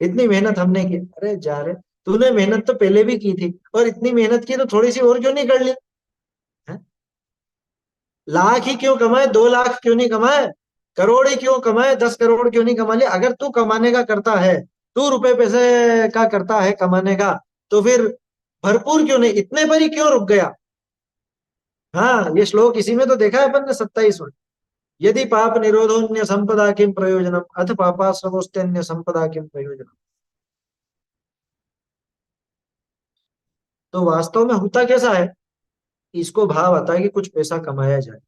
इतनी मेहनत हमने की। अरे जा रहे, तूने मेहनत तो पहले भी की थी, और इतनी मेहनत की तो थोड़ी सी और क्यों नहीं कर ली है? लाख ही क्यों कमाए, 2 लाख क्यों नहीं कमाए, करोड़ ही क्यों कमाए, 10 करोड़ क्यों नहीं कमा लिए? अगर तू कमाने का करता है, तू रुपए पैसे का करता है कमाने का, तो फिर भरपूर क्यों नहीं, इतने पर ही क्यों रुक गया? हाँ, ये श्लोक इसी में तो देखा है अपन ने, 27 में। यदि पाप निरोधोन्य संपदा किम प्रयोजनम अथ पापाश्रवोस्त्यन्य संपदा किम प्रयोजनम। तो वास्तव में होता कैसा है, इसको भाव आता है कि कुछ पैसा कमाया जाए,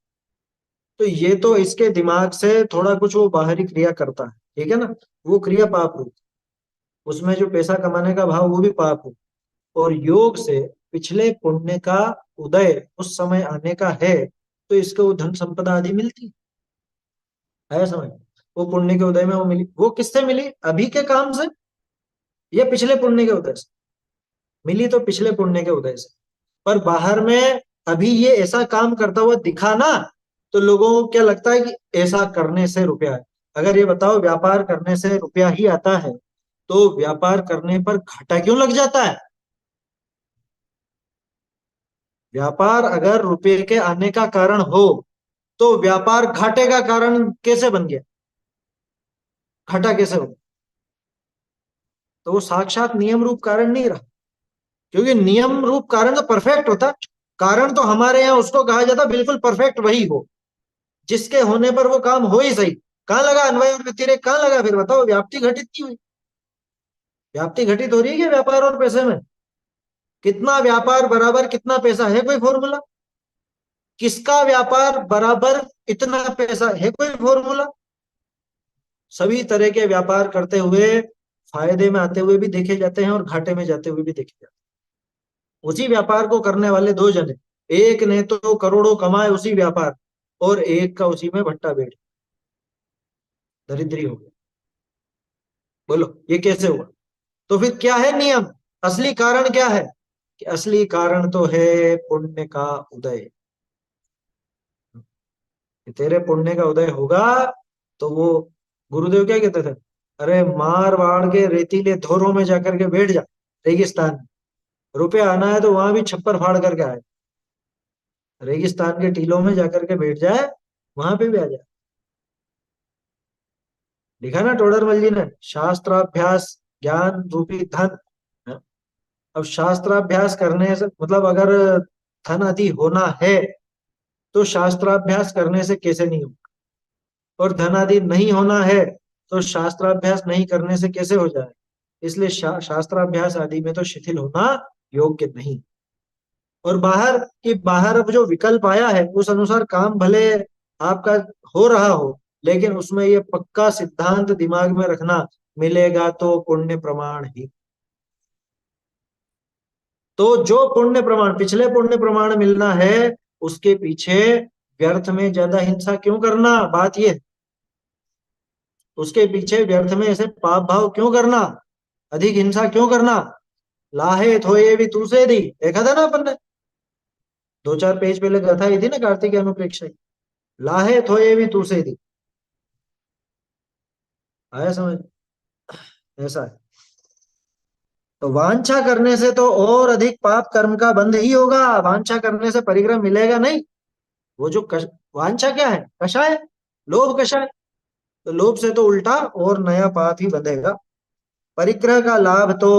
तो ये तो इसके दिमाग से थोड़ा कुछ वो बाहरी क्रिया करता है, ठीक है ना, वो क्रिया पाप रूप, उसमें जो पैसा कमाने का भाव वो भी पाप रूप, और योग से पिछले पुण्य का उदय उस समय आने का है, तो इसको धन संपदा आदि मिलती है समझ। वो पुण्य के उदय में वो मिली, वो किससे मिली, अभी के काम से या पिछले पुण्य के उदय से? मिली तो पिछले पुण्य के उदय से, पर बाहर में अभी ये ऐसा काम करता हुआ दिखा ना, तो लोगों को क्या लगता है कि ऐसा करने से रुपया है। अगर ये बताओ व्यापार करने से रुपया ही आता है, तो व्यापार करने पर घाटा क्यों लग जाता है? व्यापार अगर रुपये के आने का कारण हो, तो व्यापार घाटे का कारण कैसे बन गया, घाटा कैसे हो? तो वो साक्षात नियम रूप कारण नहीं रहा, क्योंकि नियम रूप कारण तो परफेक्ट होता, कारण तो हमारे यहाँ उसको कहा जाता बिल्कुल परफेक्ट वही हो, जिसके होने पर वो काम हो ही सही। कहाँ लगा अन्वय और व्यतिरेक, कहाँ लगा? फिर बताओ, व्याप्ति घटित की हुई, व्याप्ति घटित हो रही है क्या व्यापार और पैसे में? कितना व्यापार बराबर कितना पैसा, है कोई फॉर्मूला? किसका व्यापार बराबर इतना पैसा, है कोई फॉर्मूला? सभी तरह के व्यापार करते हुए फायदे में आते हुए भी देखे जाते हैं, और घाटे में जाते हुए भी देखे जाते हैं। उसी व्यापार को करने वाले दो जने, एक ने तो करोड़ों कमाए उसी व्यापार, और एक का उसी में भट्टा बैठ, दरिद्री हो गया। बोलो ये कैसे हुआ? तो फिर क्या है नियम, असली कारण क्या है? कि असली कारण तो है पुण्य का उदय। कि तेरे पुण्य का उदय होगा, तो वो गुरुदेव क्या कहते थे, अरे मारवाड़ के रेतीले धोरों में जाकर के बैठ जा, रेगिस्तान में, रुपया आना है तो वहां भी छप्पर फाड़ करके आए, रेगिस्तान के टीलों में जाकर के बैठ जाए, वहां पे भी आ जाए। लिखा ना टोडरमल जी ने, शास्त्राभ्यास ज्ञान रूपी धन। अब शास्त्राभ्यास करने से मतलब, अगर धन आदि होना है, तो शास्त्राभ्यास करने से कैसे नहीं हो, और धन आदि नहीं होना है, तो शास्त्राभ्यास नहीं करने से कैसे हो जाए? इसलिए शास्त्राभ्यास आदि में तो शिथिल होना योग्य नहीं। और बाहर की, बाहर अब जो विकल्प आया है उस अनुसार काम भले आपका हो रहा हो, लेकिन उसमें ये पक्का सिद्धांत दिमाग में रखना, मिलेगा तो पुण्य प्रमाण ही। तो जो पुण्य प्रमाण, पिछले पुण्य प्रमाण मिलना है, उसके पीछे व्यर्थ में ज्यादा हिंसा क्यों करना, बात ये, उसके पीछे व्यर्थ में ऐसे पाप भाव क्यों करना? अधिक हिंसा क्यों करना, लाहे थोये भी तू से दी, देखा था ना अपन ने, 2-4 पेज पहले गाथा ही थी ना कार्तिक अनुप्रेक्षा की। लाहे थोये भी तू से दी, आया समझ, ऐसा है। तो वांछा करने से तो और अधिक पाप कर्म का बंध ही होगा, वांछा करने से परिग्रह मिलेगा नहीं। वो जो वांछा क्या है, कषाय, लोभ कषाय, तो लोभ से तो उल्टा और नया पाप ही बंधेगा। परिग्रह का लाभ तो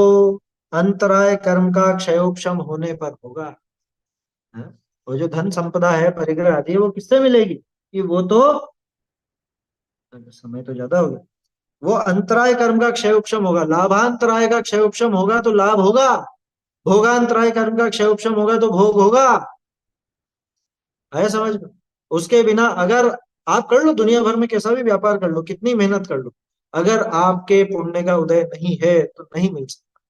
अंतराय कर्म का क्षयोपशम होने पर होगा। हाँ? वो जो धन संपदा है परिग्रह आदि, वो किससे मिलेगी, कि वो तो, समय तो ज्यादा हो गया, वो अंतराय कर्म का क्षय उपशम होगा, लाभांतराय का क्षय उपशम होगा तो लाभ होगा, भोगांतराय कर्म का क्षय उपशम होगा तो भोग होगा, है समझ में। उसके बिना अगर आप कर लो दुनिया भर में कैसा भी व्यापार कर लो, कितनी मेहनत कर लो, अगर आपके पुण्य का उदय नहीं है तो नहीं मिल सकता।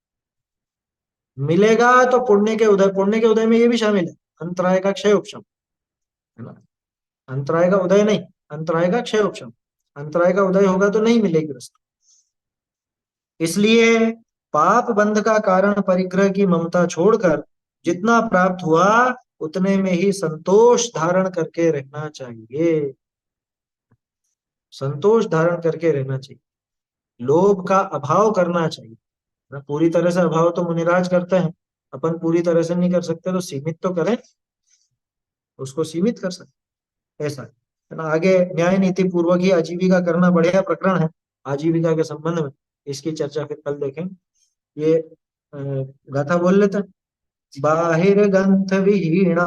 मिलेगा तो पुण्य के उदय, पुण्य के उदय में ये भी शामिल है अंतराय का क्षय उपशम, है ना। अंतराय का उदय नहीं, अंतराय का क्षय उपशम, अंतराय का उदय होगा तो नहीं मिलेगी वस्तु। इसलिए पाप बंध का कारण परिग्रह की ममता छोड़कर जितना प्राप्त हुआ उतने में ही संतोष धारण करके रहना चाहिए, संतोष धारण करके रहना चाहिए, लोभ का अभाव करना चाहिए ना। पूरी तरह से अभाव तो मुनिराज करते हैं, अपन पूरी तरह से नहीं कर सकते तो सीमित तो करें, उसको सीमित कर सकते, ऐसा है ना। आगे न्याय नीति पूर्वक ही आजीविका करना बढ़िया प्रकरण है, आजीविका के संबंध में, इसकी चर्चा फिर कल देखेंगे। ये गाथा बोल लेते हैं। बाहिर ग्रंथ विहीणा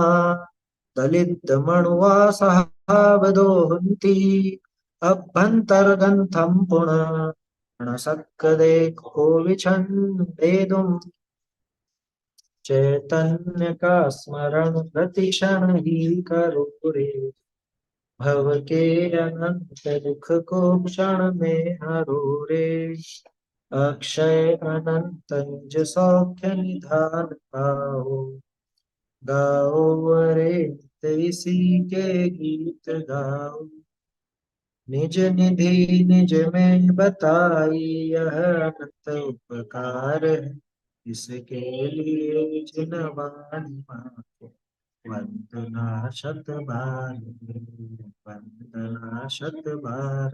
दलित मणुवा सहावदोहन्ति अभ्यंतर ग्रंथम पुनः न सक्कदे को विछन्देदुम चैतन्य का स्मरण प्रतिक्षण ही करो रे भव के अनंत दुख को क्षण में हरो रे अक्षय अनंत निज सौख्य निधान पाओ गाओ रे इसी के गीत गाओ निज निधि निज में बताई यह अनंत उपकार है इसके लिए जिन वाणी माको वंदना शत बार, वंदना शत बार।